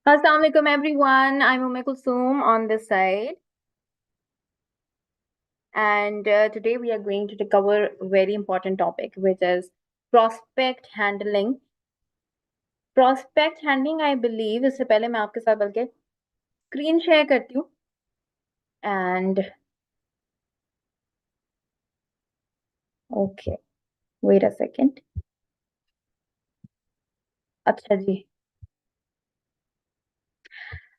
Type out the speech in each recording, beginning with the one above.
Assalamualaikum everyone. I'm Umm Kulsoom on this side, and today we are going to cover a very important topic, which is prospect handling. Prospect handling, I believe, इससे पहले मैं आपके साथ बल्कि screen share करती हूँ and okay, wait a second. अच्छा जी,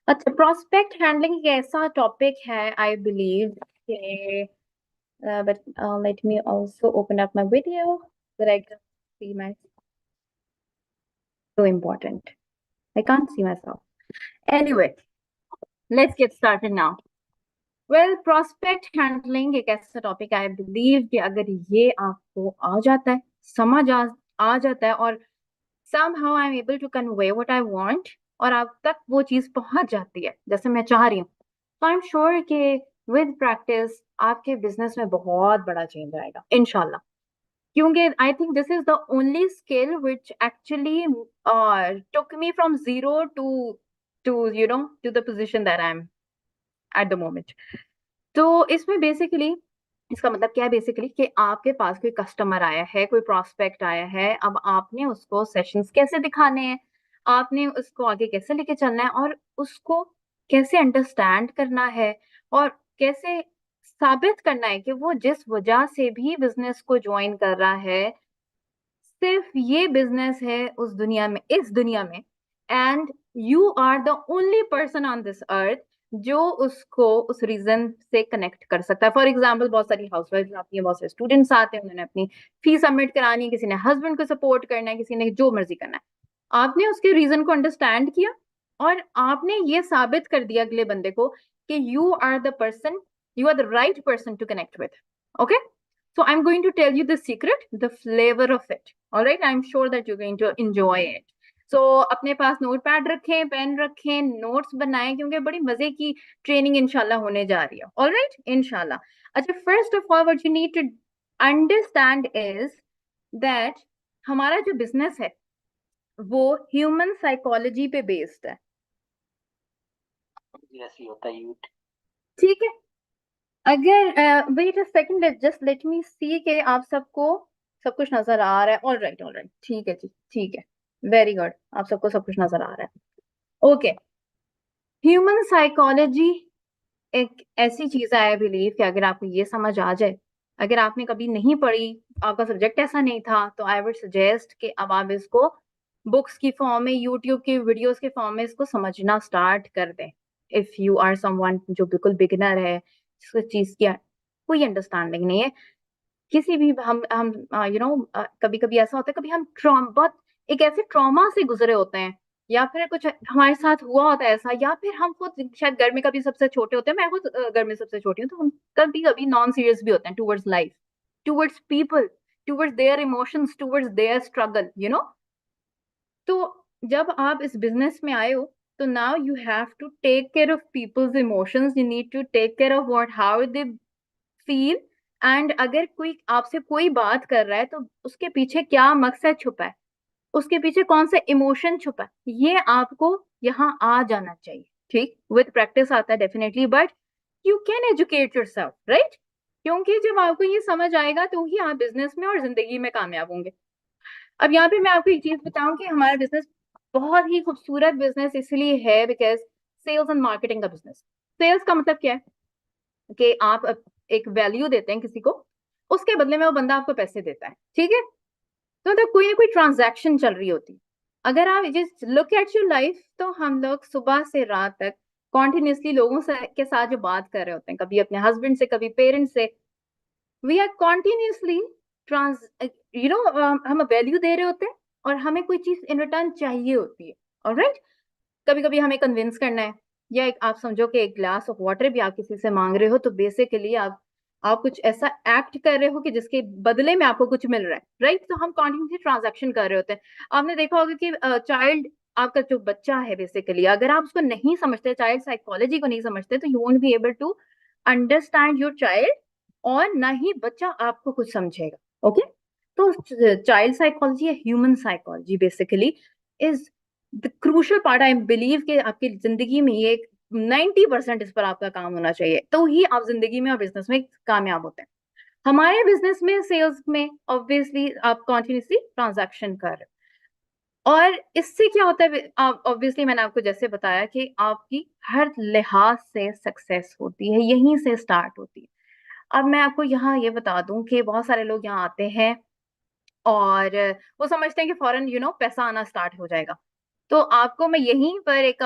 अच्छा prospect handling एक ऐसा टॉपिक है, I believe कि but let me also open up my video so that I can see my so important. I can't see myself. Anyway, let's get started now. Well prospect handling एक ऐसा topic I believe कि अगर ये आपको आ जाता है, समझ आ जाता है और somehow I'm able to convey what I want और आप तक वो चीज पहुंच जाती है जैसे मैं चाह रही हूँ, तो आई एम श्योर कि विद प्रैक्टिस आपके बिजनेस में बहुत बड़ा चेंज आएगा इंशाल्लाह. क्योंकि I think this is the only skill which actually took me from zero to to the position that I'm at the moment. तो इसमें बेसिकली इसका मतलब क्या है बेसिकली कि आपके पास कोई कस्टमर आया है, कोई प्रोस्पेक्ट आया है, अब आपने उसको सेशंस कैसे दिखाने हैं, आपने उसको आगे कैसे लेके चलना है और उसको कैसे अंडरस्टैंड करना है और कैसे साबित करना है कि वो जिस वजह से भी बिजनेस को ज्वाइन कर रहा है सिर्फ ये बिजनेस है उस दुनिया में, इस दुनिया में, and you are the only person on this earth जो उसको उस रीजन से कनेक्ट कर सकता है. फॉर एग्जाम्पल बहुत सारी हाउसवाइफ आती हैं, बहुत सारे स्टूडेंट्स आते हैं, उन्होंने अपनी फीस सबमिट करानी है, किसी ने हस्बैंड को सपोर्ट करना है, किसी ने जो मर्जी करना है. आपने उसके रीजन को अंडरस्टैंड किया और आपने ये साबित कर दिया अगले बंदे को कि you are the person, you are the right person to connect with. Okay, so I'm going to tell you the secret, the flavor of it. All right, I'm sure that you're going to enjoy it. So अपने पास note pad रखें, pen रखें, notes बनाएं क्योंकि बड़ी मजे की training इंशाल्लाह होने जा रही है. ऑल राइट, इंशाल्लाह. अच्छा, first of all what you need to understand is that हमारा जो बिजनेस है वो ह्यूमन साइकोलॉजी पे बेस्ड है. ऐसे होता है, ठीक है. अगर wait a second, just let me see कि आप सबको सब कुछ नजर आ रहा है. ऑल राइट, ऑल राइट, ठीक है जी, ठीक है, वेरी गुड, आप सबको सब कुछ नजर आ रहा है. ओके, ह्यूमन साइकोलॉजी एक ऐसी चीज है आई बिलीव कि अगर आपको ये समझ आ जाए, अगर आपने कभी नहीं पढ़ी, आपका सब्जेक्ट ऐसा नहीं था, तो आई वुड सजेस्ट कि अब आप इसको बुक्स की फॉर्म में, यूट्यूब की वीडियोस के फॉर्म में इसको समझना स्टार्ट कर दें. इफ यू आर समवन जो बिल्कुल बिगिनर है, जिसको चीज की कोई अंडरस्टैंडिंग नहीं है, किसी भी हम कभी कभी ऐसा होता है, कभी हम बहुत एक ऐसे ट्रॉमा से गुजरे होते हैं या फिर कुछ हमारे साथ हुआ होता है ऐसा, या फिर हम खुद शायद घर में कभी सबसे छोटे होते हैं, मैं खुद घर में सबसे छोटी हूँ, तो हम कभी कभी नॉन सीरियस भी होते हैं towards life, towards people, towards their emotions, towards their struggle, तो जब आप इस बिजनेस में आए हो, तो now you have to take care of people's emotions, you need to take care of what how they feel, and अगर कोई आपसे कोई बात कर रहा है तो उसके पीछे क्या मकसद छुपा है, उसके पीछे कौन सा इमोशन छुपा है, ये आपको यहाँ आ जाना चाहिए. ठीक, विद प्रैक्टिस आता है definitely, but you can educate yourself, right? क्योंकि जब आपको ये समझ आएगा तो ही आप बिजनेस में और जिंदगी में कामयाब होंगे. अब यहाँ पे मैं आपको एक चीज बताऊं कि हमारा बिजनेस बहुत ही खूबसूरत बिजनेस इसलिए है बिकॉज सेल्स एंड मार्केटिंग का बिजनेस. सेल्स का मतलब क्या है कि आप एक वैल्यू देते हैं किसी को, उसके बदले में वो बंदा आपको पैसे देता है. ठीक है, तो मतलब कोई ना कोई ट्रांजैक्शन चल रही होती है. अगर आप just look at your life, तो हम लोग सुबह से रात तक कॉन्टिन्यूसली लोगों से के साथ जो बात कर रहे होते हैं, कभी अपने हस्बैंड से, कभी पेरेंट्स से, वी आर कॉन्टिन्यूसली ट्रांस हम वैल्यू दे रहे होते हैं और हमें कोई चीज इन रिटर्न चाहिए होती है. ऑलराइट, कभी कभी हमें कन्विंस करना है, या एक आप समझो कि एक ग्लास ऑफ वाटर भी आप किसी से मांग रहे हो, तो बेसिकली आप कुछ ऐसा एक्ट कर रहे हो कि जिसके बदले में आपको कुछ मिल रहा है, राइट? तो हम कॉन्टिन्यूसली ट्रांजैक्शन कर रहे होते हैं. आपने देखा होगा कि चाइल्ड, आपका जो बच्चा है, बेसिकली अगर आप उसको नहीं समझते, चाइल्ड साइकोलॉजी को नहीं समझते, तो you won't be able to understand your child, और ना ही बच्चा आपको कुछ समझेगा. ओके, तो चाइल्ड साइकोलॉजी या human psychology basically is the crucial part I believe कि आपकी जिंदगी में ये 90% इस पर आपका काम होना चाहिए, तो ही आप जिंदगी में और बिजनेस में कामयाब होते हैं। हमारे बिजनेस में, सेल्स में ऑब्वियसली आप कॉन्टिन्यूसली ट्रांजैक्शन कर रहे हो, और इससे क्या होता है, आप ऑब्वियसली मैंने आपको जैसे बताया कि आपकी हर लिहाज से सक्सेस होती है, यहीं से स्टार्ट होती है। अब मैं आपको यहाँ ये बता दूं कि बहुत सारे लोग यहाँ आते हैं और वो समझते हैं कि फौरन पैसा आना स्टार्ट हो जाएगा। तो आपको मैं यहीं पर एक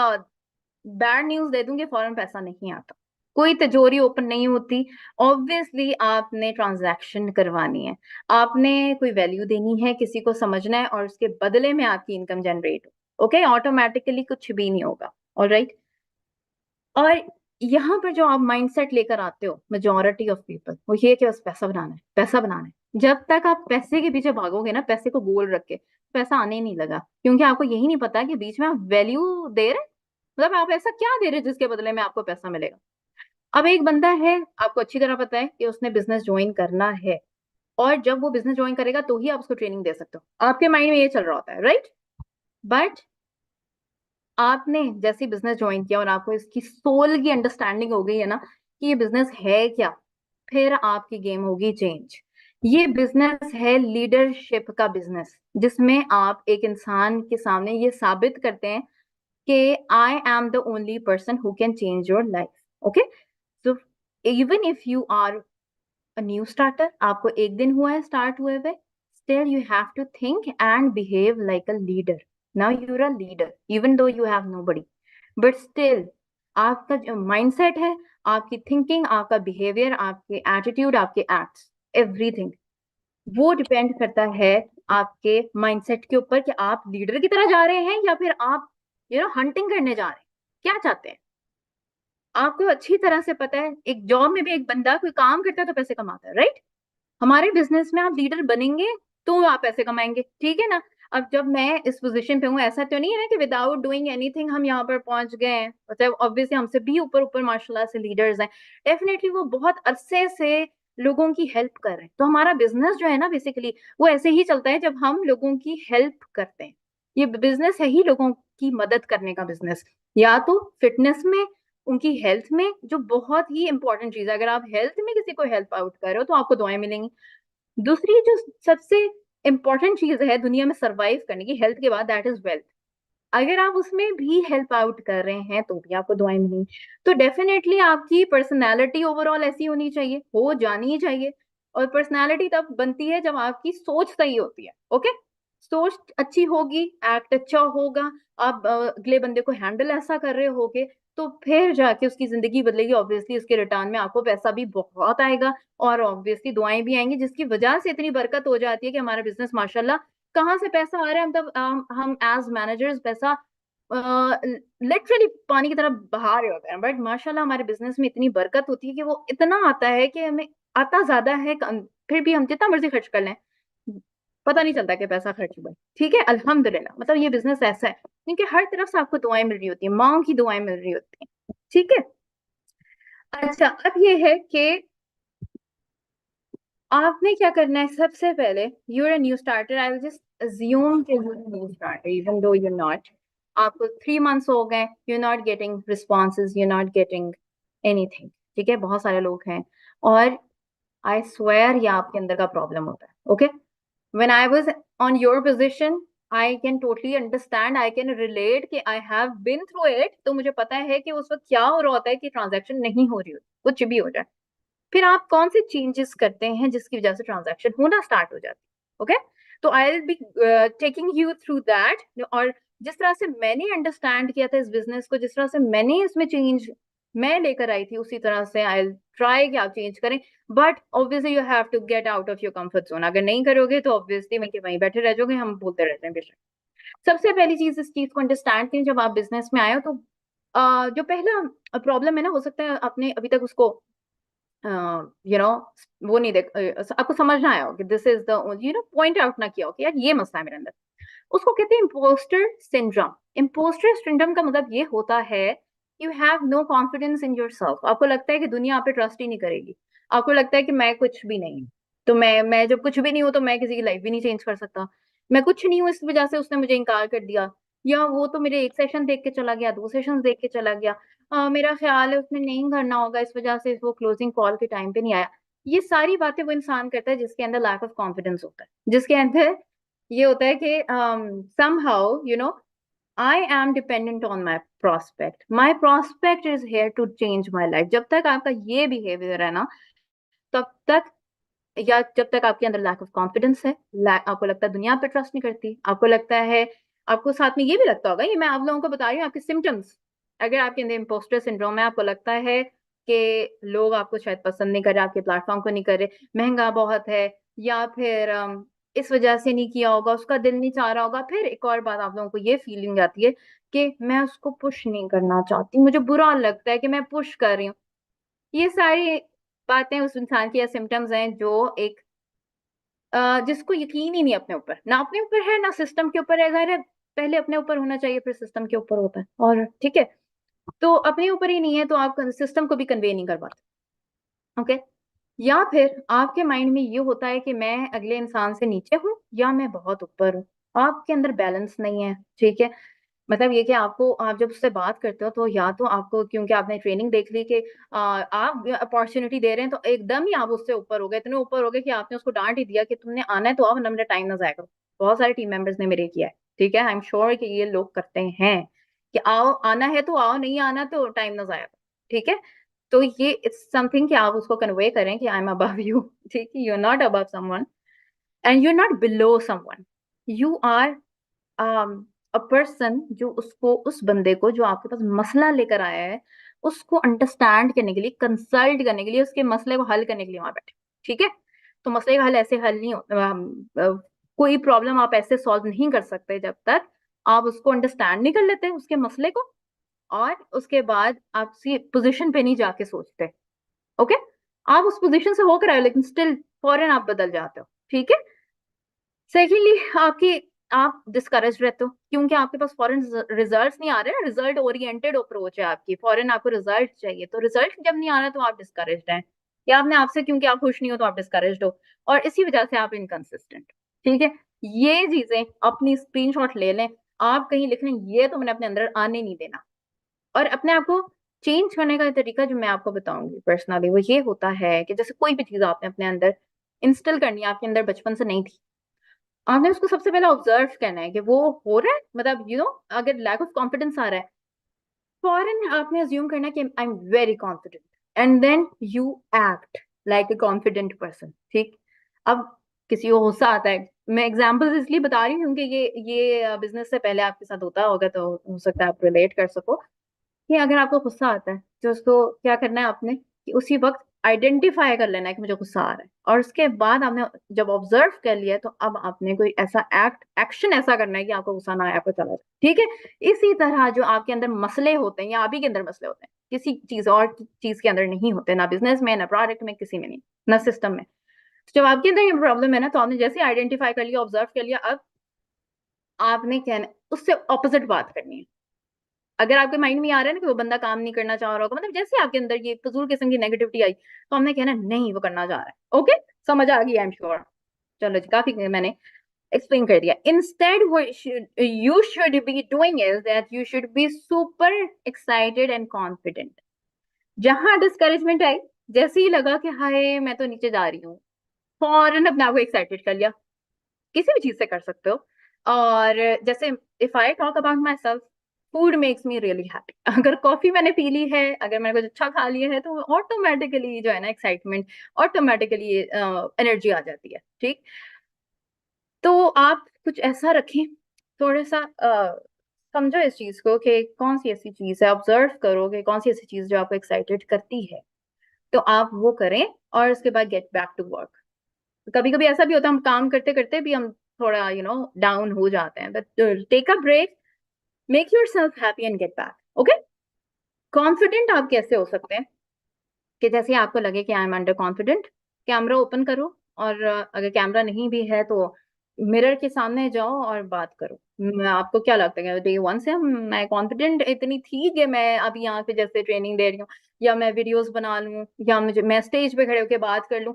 बैड न्यूज दे दूं कि फौरन पैसा नहीं आता, कोई तिजोरी ओपन नहीं होती। ऑब्वियसली आपने ट्रांजैक्शन करवानी है, आपने कोई वैल्यू देनी है, किसी को समझना है, और उसके बदले में आपकी इनकम जनरेट हो। ओके, ऑटोमेटिकली कुछ भी नहीं होगा। ऑलराइट। और यहाँ पर जो आप माइंडसेट लेकर आते हो मेजोरिटी ऑफ पीपल, वो ये कि बस पैसा बनाना है, पैसा बनाना है। जब तक आप पैसे के पीछे भागोगे ना, पैसे को गोल रख के, पैसा आने ही नहीं लगा, क्योंकि आपको यही नहीं पता कि बीच में आप वैल्यू दे रहे हैं। मतलब आप ऐसा क्या दे रहे हैं जिसके बदले में आपको पैसा मिलेगा। अब एक बंदा है, आपको अच्छी तरह पता है कि उसने बिजनेस ज्वाइन करना है, और जब वो बिजनेस ज्वाइन करेगा तो ही आप उसको ट्रेनिंग दे सकते हो, आपके माइंड में ये चल रहा होता है, राइट। बट आपने जैसे बिजनेस ज्वाइन किया और आपको इसकी सोल की अंडरस्टैंडिंग हो गई है ना कि ये बिजनेस है क्या, फिर आपकी गेम होगी चेंज। ये बिजनेस है लीडरशिप का बिजनेस, जिसमें आप एक इंसान के सामने ये साबित करते हैं कि I am the only person who can change your life. Okay, so even if you are a new starter, आपको एक दिन हुआ है स्टार्ट हुए हुए, still you have to think and behave like a leader. Now you're a leader even though you have nobody, but still आपका जो mindset है, आपकी थिंकिंग, आपका बिहेवियर, आपके एटीट्यूड, आपके एक्ट्स, एवरीथिंग वो डिपेंड करता है आपके माइंडसेट के ऊपर कि आप लीडर की तरह जा रहे हैं या फिर आप हंटिंग करने जा रहे हैं, क्या चाहते हैं। आपको अच्छी तरह से पता है, एक जॉब में भी एक बंदा कोई काम करता है तो पैसे कमाता है, राइट। हमारे बिजनेस में आप लीडर बनेंगे तो आप पैसे कमाएंगे, ठीक है ना। अब जब मैं इस पोजीशन पे हूँ, ऐसा तो नहीं है कि विदाउट डूइंग एनीथिंग हम यहाँ पर पहुंच गए हैं, मतलब ऑब्वियसली हमसे भी ऊपर ऊपर माशाल्लाह से लीडर्स हैं। डेफिनेटली वो बहुत अरसे से लोगों की हेल्प कर रहे हैं, तो हमारा बिजनेस जो है ना बेसिकली वो ऐसे ही चलता है जब हम लोगों की हेल्प करते हैं। ये बिजनेस है ही लोगों की मदद करने का बिजनेस, या तो फिटनेस में, उनकी हेल्थ में, जो बहुत ही इंपॉर्टेंट चीज है। अगर आप हेल्थ में किसी को हेल्प आउट कर रहे हो तो आपको दुआएं मिलेंगी। दूसरी जो सबसे इंपॉर्टेंट चीज है दुनिया में सरवाइव करने की, हेल्थ के बाद, दैट इज वेल्थ। अगर आप उसमें भी हेल्प आउट कर रहे हैं तो भी आपको दुआएं मिलेंगी। तो डेफिनेटली आपकी पर्सनालिटी ओवरऑल ऐसी होनी चाहिए, हो जानी ही चाहिए। और पर्सनालिटी तब बनती है जब आपकी सोच सही होती है। ओके, सोच अच्छी होगी, एक्ट अच्छा होगा, आप अगले बंदे को हैंडल ऐसा कर रहे होगे, तो फिर जाके उसकी जिंदगी बदलेगी। ऑब्वियसली उसके रिटर्न में आपको पैसा भी बहुत आएगा, और ऑब्वियसली दुआएं भी आएंगी, जिसकी वजह से इतनी बरकत हो जाती है कि हमारा बिजनेस माशाल्लाह, कहाँ से पैसा आ रहा है, मतलब हम एज मैनेजर्स पैसा लिटरली पानी की तरह बहा रहे होते हैं, बट माशाल्लाह हमारे बिजनेस में इतनी बरकत होती है कि वो इतना आता है कि हमें आता ज्यादा है, फिर भी हम जितना मर्जी खर्च कर लें पता नहीं चलता कि पैसा खर्च हुआ है। ठीक है, अल्हम्दुलिल्लाह, मतलब ये बिजनेस ऐसा है क्योंकि हर तरफ से आपको दुआएं मिल रही होती है, माँ की दुआएं मिल रही होती हैं। ठीक है। अच्छा, अब ये है कि आपने क्या करना है सबसे पहले। You're a new starter, I will just assume कि you're a new starter even though you not. आपको 3 मंथ्स हो गए, you not getting responses, you not getting anything. ठीक है, बहुत सारे लोग हैं, और आई स्वेयर ये आपके अंदर का प्रॉब्लम होता है। Okay, when I was on your position, I can totally understand, I can relate कि I have been through it। तो मुझे पता है कि उस वक्त क्या हो रहा होता है कि ट्रांजैक्शन नहीं हो रही होती, कुछ भी हो जाए, फिर आप कौन से चेंजेस करते हैं जिसकी वजह से ट्रांजैक्शन होना स्टार्ट हो जाती है। ओके, तो आई will be taking you through that. और जिस तरह से मैंने अंडरस्टैंड किया था इस बिजनेस को, जिस तरह से मैंने इसमें चेंज मैं लेकर आई थी, उसी तरह से आई ट्राई कि आप चेंज करें। But obviously you have to get out of your comfort zone. अगर नहीं करोगे तो ऑब्वियसली वहीं के वहीं बैठे रह जाओगे, हम बोलते रहते हैं बेशक। सबसे पहली चीज इस चीज को अंडरस्टैंड करें, जब आप बिजनेस में आए हो तो जो पहला प्रॉब्लम है ना, हो सकता है आपने अभी तक उसको यू नो वो नहीं देख आपको समझना आया हो कि this is the point out ना किया हो कि यार ये मसला है मेरे अंदर। उसको कहते हैं इम्पोस्टर सिंड्रोम। इम्पोस्टर सिंड्रोम का मतलब ये होता है, you have no confidence in yourself. आपको लगता है कि दुनिया आप पे ट्रस्ट ही नहीं करेगी, आपको लगता है कि मैं कुछ भी नहीं हूँ, तो मैं जब कुछ भी नहीं हूँ तो मैं किसी की लाइफ भी नहीं चेंज कर सकता। मैं कुछ नहीं हूँ, इस वजह से उसने मुझे इनकार कर दिया। या वो तो मेरे एक सेशन देख के चला गया, 2 सेशंस देख के चला गया, मेरा ख्याल है उसने नहीं करना होगा, इस वजह से वो क्लोजिंग कॉल के टाइम पे नहीं आया। ये सारी बातें वो इंसान करता है जिसके अंदर लैक ऑफ कॉन्फिडेंस होता है, जिसके अंदर ये होता है कि somehow I am dependent on my prospect. My prospect is here to change my life. जब तक आपका ये बिहेवियर है ना, तब तक, या जब तक आपके अंदर लैक ऑफ कॉन्फिडेंस है, आपको लगता है दुनिया पे ट्रस्ट नहीं करती, आपको लगता है, आपको साथ में ये भी लगता होगा, ये मैं आप लोगों को बता रही हूँ आपके सिम्टम्स, अगर आपके अंदर इम्पोस्टर सिंड्रोम है, आपको लगता है कि लोग आपको शायद पसंद नहीं कर रहे, आपके प्लेटफॉर्म को नहीं कर रहे, महंगा बहुत है, या फिर इस वजह से नहीं किया होगा, उसका दिल नहीं चाह रहा होगा, फिर एक और बात आप लोगों को ये फीलिंग आती है कि मैं उसको पुश नहीं करना चाहती, मुझे बुरा लगता है कि मैं पुश कर रही हूँ। ये सारी बातें उस इंसान की या सिम्टम्स हैं जो एक जिसको यकीन ही नहीं अपने ऊपर, ना अपने ऊपर है ना सिस्टम के ऊपर है, जाहिर है पहले अपने ऊपर होना चाहिए फिर सिस्टम के ऊपर होता है, और ठीक है, तो अपने ऊपर ही नहीं है तो आप सिस्टम को भी कन्वे नहीं कर पाते। ओके, या फिर आपके माइंड में ये होता है कि मैं अगले इंसान से नीचे हूँ या मैं बहुत ऊपर हूँ, आपके अंदर बैलेंस नहीं है, ठीक है। मतलब ये कि आपको, आप जब उससे बात करते हो तो या तो आपको, क्योंकि आपने ट्रेनिंग देख ली कि आप अपॉर्चुनिटी दे रहे हैं, तो एकदम ही आप उससे ऊपर हो गए, इतने ऊपर हो गए कि आपने उसको डांट ही दिया कि तुमने आना है तो आओ, वरना मेरा टाइम ना जाया करो। बहुत सारे टीम मेंबर्स ने मेरे किया है, ठीक है, आई एम श्योर कि ये लोग करते हैं कि आओ, आना है तो आओ, नहीं आना तो टाइम ना जाया करो, ठीक है। तो ये इट्स समथिंग कि आप उसको कन्वे करें कि आई एम अबव यू, ठीक है, you are not above someone and you are not below someone, you are a person जो उसको, उस बंदे को जो आपके पास मसला लेकर आया है, उसको अंडरस्टैंड करने के लिए, कंसल्ट करने के लिए, उसके मसले को हल करने के लिए वहां बैठे, ठीक है। तो मसले का हल ऐसे हल नहीं होता, कोई प्रॉब्लम आप ऐसे सॉल्व नहीं कर सकते जब तक आप उसको अंडरस्टैंड नहीं कर लेते उसके मसले को, और उसके बाद आप उसी पोजिशन पे नहीं जाके सोचते। ओके, आप उस पोजिशन से होकर आए लेकिन स्टिल फौरन आप बदल जाते हो, ठीक है। सेकेंडली, आपकी, आप डिस्करेज रहते हो क्योंकि आपके पास फॉरेन रिजल्ट्स नहीं आ रहे, रिजल्ट ओरिएंटेड अप्रोच है आपकी, फॉरेन आपको रिजल्ट चाहिए, तो रिजल्ट जब नहीं आ रहा तो आप डिस्करेज्ड हैं, या आपने आपसे, क्योंकि आप खुश नहीं हो तो आप डिस्करेज्ड हो, और इसी वजह से आप इनकंसिस्टेंट, ठीक है। ये चीजें अपनी स्क्रीनशॉट ले लें, आप कहीं लिख लें, ये तो मैंने अपने अंदर आने नहीं देना। और अपने आप को चेंज करने का तरीका जो मैं आपको बताऊंगी पर्सनली, वो ये होता है कि जैसे कोई भी चीज आपने अपने अंदर इंस्टॉल करनी है, आपके अंदर बचपन से नहीं थी, आपने उसको सबसे पहले ऑब्जर्व करना है कि वो हो रहा है, मतलब अगर लैक ऑफ कॉन्फिडेंस आ रहा है, फॉरन आपने अज्यूम करना है कि I am very confident, and then you act like a confident person, ठीक। अब किसी को गुस्सा आता है, मैं एग्जांपल्स इसलिए बता रही हूँ कि ये बिजनेस से पहले आपके साथ होता होगा, तो हो सकता है आप रिलेट कर सको कि अगर आपको गुस्सा आता है तो उसको क्या करना है आपने, कि उसी वक्त आइडेंटिफाई कर लेना है कि मुझे गुस्सा आ रहा है, और उसके बाद आपने जब ऑब्जर्व कर लिया तो अब आपने कोई ऐसा एक्शन ऐसा करना है कि आपको गुस्सा ना आए, आपको चला जाए, ठीक है। इसी तरह जो आपके अंदर मसले होते हैं या आप ही के अंदर मसले होते हैं, किसी चीज और चीज के अंदर नहीं होते, ना बिजनेस में, ना प्रोडक्ट में, किसी में नहीं, ना सिस्टम में। तो जब आपके अंदर ये प्रॉब्लम है ना, तो आपने जैसे आइडेंटिफाई कर लिया, ऑब्जर्व कर लिया, अब आपने कहना, उससे ऑपोजिट बात करनी है। अगर आपके माइंड में आ रहा है ना कि वो बंदा काम नहीं करना चाह रहा होगा, मतलब जैसे आपके अंदर ये फजूल किस्म की नेगेटिविटी आई, तो हमने कहना नहीं, वो करना चाह रहा है, ओके, समझ आ गई, आई एम श्योर। चलो जी, काफी मैंने एक्सप्लेन कर दिया। Instead you should be doing is that you should be super excited and confident. जहां डिस्करेजमेंट आई, जैसे ही लगा कि हाय मैं तो नीचे जा रही हूँ, फौरन अपने आप को एक्साइटेड कर लिया, किसी भी चीज से कर सकते हो। और जैसे if I talk about my self, food makes me really happy. अगर कॉफी मैंने पी ली है, अगर मैंने कुछ अच्छा खा लिया है, तो ऑटोमेटिकली जो है ना एक्साइटमेंट, ऑटोमेटिकली एनर्जी आ जाती है, ठीक। तो आप कुछ ऐसा रखें, थोड़ा सा समझो इस चीज को कि कौन सी ऐसी चीज है, ऑब्जर्व करो कि कौन सी ऐसी चीज जो आपको एक्साइटेड करती है, तो आप वो करें, और उसके बाद गेट बैक टू वर्क। कभी कभी ऐसा भी होता है, हम काम करते करते भी हम थोड़ा डाउन हो जाते हैं, but take a break, make yourself happy and get back, okay. Confident आप कैसे हो सकते हैं, कि जैसे आपको लगे कि I M under confident, camera open करो, और अगर कैमरा नहीं भी है तो मिरर के सामने जाओ और बात करो। आपको क्या लगता है डे वन से मैं कॉन्फिडेंट इतनी थी कि मैं अभी यहाँ पे जैसे ट्रेनिंग दे रही हूँ, या मैं वीडियोस बना लूँ, या मुझे मैं स्टेज पे खड़े होकर बात कर लूँ,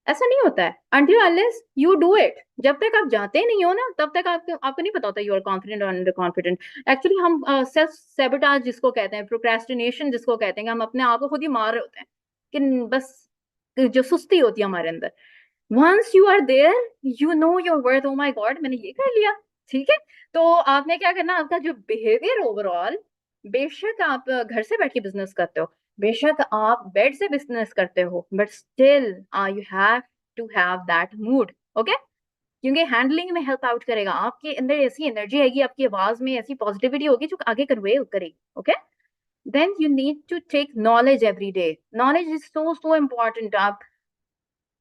ऐसा नहीं होता है until unless you do it। जब तक आप जाते नहीं हो ना, तब तक आपको नहीं पता होता यू आर कॉन्फिडेंट और अंडर कॉन्फिडेंट। एक्चुअली हम सेल्फ सेबोटाज जिसको कहते हैं, प्रोक्रेस्टिनेशन जिसको कहते हैं, कि हम अपने आप को खुद ही मार रहे होते हैं कि बस जो सुस्ती होती है हमारे अंदर। Once you are there, you know your worth, oh my god मैंने ये कर लिया। ठीक है, तो आपने क्या करना, आपका जो बिहेवियर ओवरऑल, बेशक आप घर से बैठ के बिजनेस करते हो, बेशक आप बेड से बिजनेस करते हो, but still you have to have that mood. Okay, क्योंकि हैंडलिंग में हेल्प आउट करेगा, आपके अंदर ऐसी एनर्जी आएगी, आपकी आवाज में ऐसी पॉजिटिविटी होगी जो आगे कन्वे करेगी। Okay, then you need to take knowledge every day. Knowledge is so so important.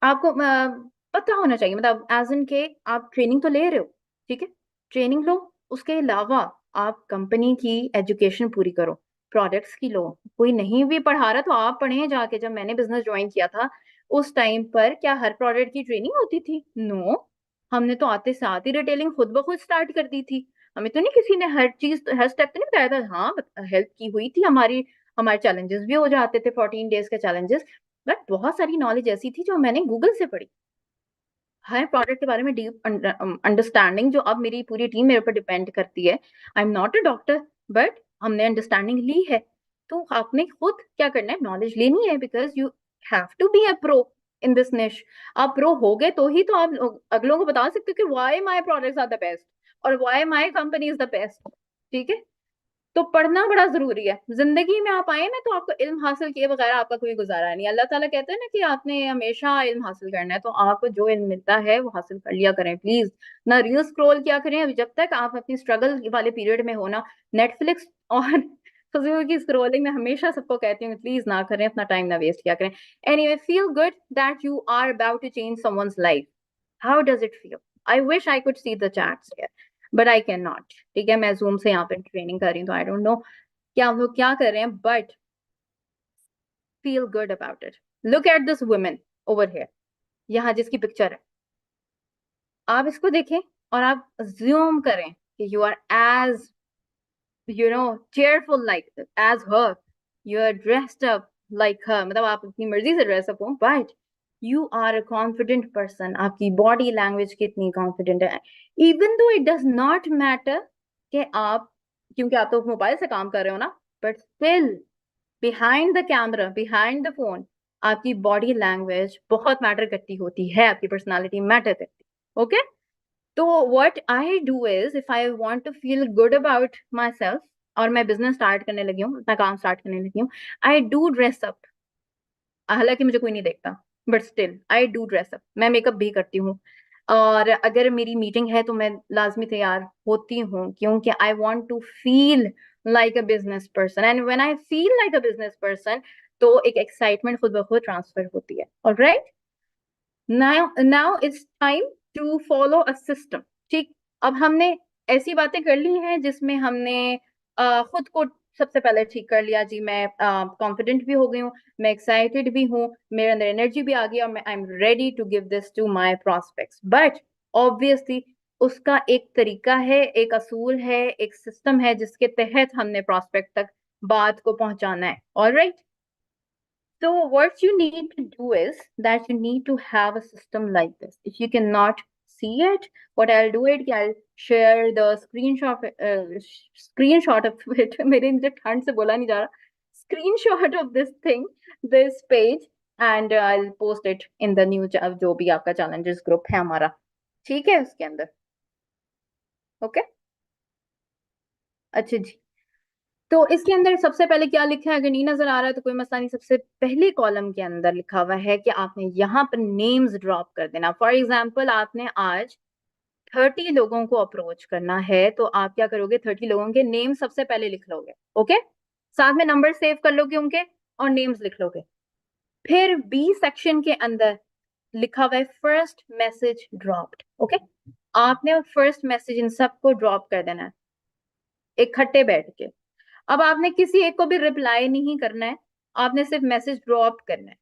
आपको पता होना चाहिए, मतलब एज इन के आप ट्रेनिंग तो ले रहे हो, ठीक है, ट्रेनिंग लो, उसके अलावा आप कंपनी की एजुकेशन पूरी करो, प्रोडक्ट्स की लो। कोई नहीं भी पढ़ा रहा तो आप पढ़े जाके। जब मैंने बिजनेस ज्वाइन किया था उस टाइम पर क्या हर प्रोडक्ट की ट्रेनिंग होती थी? नो, हमने तो आते साथ ही रिटेलिंग खुद ब खुद स्टार्ट कर दी थी। हमें तो नहीं किसी ने हर चीज, हर स्टेप तो नहीं बताया था। हाँ, हेल्प की हुई थी हमारी, हमारे चैलेंजेस भी हो जाते थे, 14 डेज के चैलेंजेस। बट बहुत सारी नॉलेज ऐसी थी जो मैंने गूगल से पढ़ी। हर प्रोडक्ट के बारे में डीप अंडरस्टैंडिंग, जो अब मेरी पूरी टीम मेरे ऊपर डिपेंड करती है। I am not a doctor, but हमने अंडरस्टैंडिंग ली है। तो आपने खुद क्या करना है, नॉलेज लेनी है, because you have to be a pro in this niche. आप प्रो हो गए तो ही तो आप अगलों को बता सकते हो कि why my products are the best और why my company is the best. ठीक है, तो पढ़ना बड़ा जरूरी है। जिंदगी में आप आए ना, तो आपको इल्म हासिल किए बगैर आपका कोई गुजारा नहीं। अल्लाह ताला कहते हैं ना कि आपने हमेशा इल्म हासिल करना है, तो आपको जो इल्म मिलता है वो हासिल कर लिया करें प्लीज। ना रील स्क्रॉल किया करें अभी, जब तक आप अपनी स्ट्रगल वाले पीरियड में हो ना। नेटफ्लिक्स और फिजूल की स्क्रॉलिंग में हमेशा सबको कहती हूँ प्लीज ना करें, अपना टाइम ना वेस्ट किया करें। Anyway, feel good that you are about to change someone's life. How does it feel? I wish I could see the chats, but I cannot नॉट। ठीक है, मैं जूम से यहाँ पे ट्रेनिंग कर रही हूँ, तो आई डोंट नो क्या हम लोग क्या कर रहे हैं, but feel good about it. Look at this women over here, यहाँ जिसकी पिक्चर है, आप इसको देखें और आप ज्यूम करें कि you are as cheerful like as her, you are dressed up like her, मतलब आप अपनी मर्जी से ड्रेस अप हो, but you are a confident person. आपकी बॉडी लैंग्वेज कितनी कॉन्फिडेंट है, even though it does not matter कि आप, क्योंकि आप तो मोबाइल से काम कर रहे हो ना, but still behind the camera, behind the phone, आपकी बॉडी लैंग्वेज बहुत मैटर करती होती है, आपकी पर्सनालिटी मैटर करती है। ओके, तो what I do is, if I want to feel good about myself, और मैं बिजनेस स्टार्ट करने लगी हूँ, अपना काम स्टार्ट करने लगी हूँ, आई डू ड्रेस अप। हालांकि मुझे कोई नहीं देखता, but still I do dress up. मैं मेकअप भी करती हूँ, और अगर मेरी मीटिंग है तो मैं लाजमी तैयार होती हूँ, क्योंकि I want to feel like a business person. And when I feel like a business person, तो एक एक्साइटमेंट खुद ब खुद ट्रांसफर होती है। Alright, now it's time to follow a system. ठीक, अब हमने ऐसी बातें कर ली हैं जिसमें हमने खुद को सबसे पहले ठीक कर लिया जी, मैं कॉन्फिडेंट भी हो गई हूँ, मैं एक्साइटेड भी हूँ, मेरे अंदर एनर्जी भी आ गई, और मैं I am ready to give this to my prospects. But obviously उसका एक तरीका है, एक असूल है, एक सिस्टम है जिसके तहत हमने प्रॉस्पेक्ट तक बात को पहुंचाना है। Alright, so what you need to do is that you need to have a system like this. If you cannot see it, what I'll do it, I'll share the screenshot of it. मेरे मुझे ठंड से बोला नहीं जा रहा. Screenshot of this thing, this page, and I'll post it in the new जो भी आपका challenges group है हमारा. ठीक है, उसके अंदर. ओके, अच्छा जी. तो इसके अंदर सबसे पहले क्या लिखा है, अगर नहीं नजर आ रहा है तो कोई मसला नहीं। सबसे पहले कॉलम के अंदर लिखा हुआ है कि आपने यहाँ पर नेम्स ड्रॉप कर देना। फॉर एग्जाम्पल, आपने आज 30 लोगों को अप्रोच करना है, तो आप क्या करोगे, 30 लोगों के नेम सबसे पहले लिख लोगे। ओके, साथ में नंबर सेव कर लोगे उनके, और नेम्स लिख लोगे। फिर बी सेक्शन के अंदर लिखा हुआ है फर्स्ट मैसेज ड्रॉप्ड। ओके, आपने फर्स्ट मैसेज इन सबको ड्रॉप कर देना है इकट्ठे बैठ के। अब आपने किसी एक को भी रिप्लाई नहीं करना है, आपने सिर्फ मैसेज ड्रॉप करना है।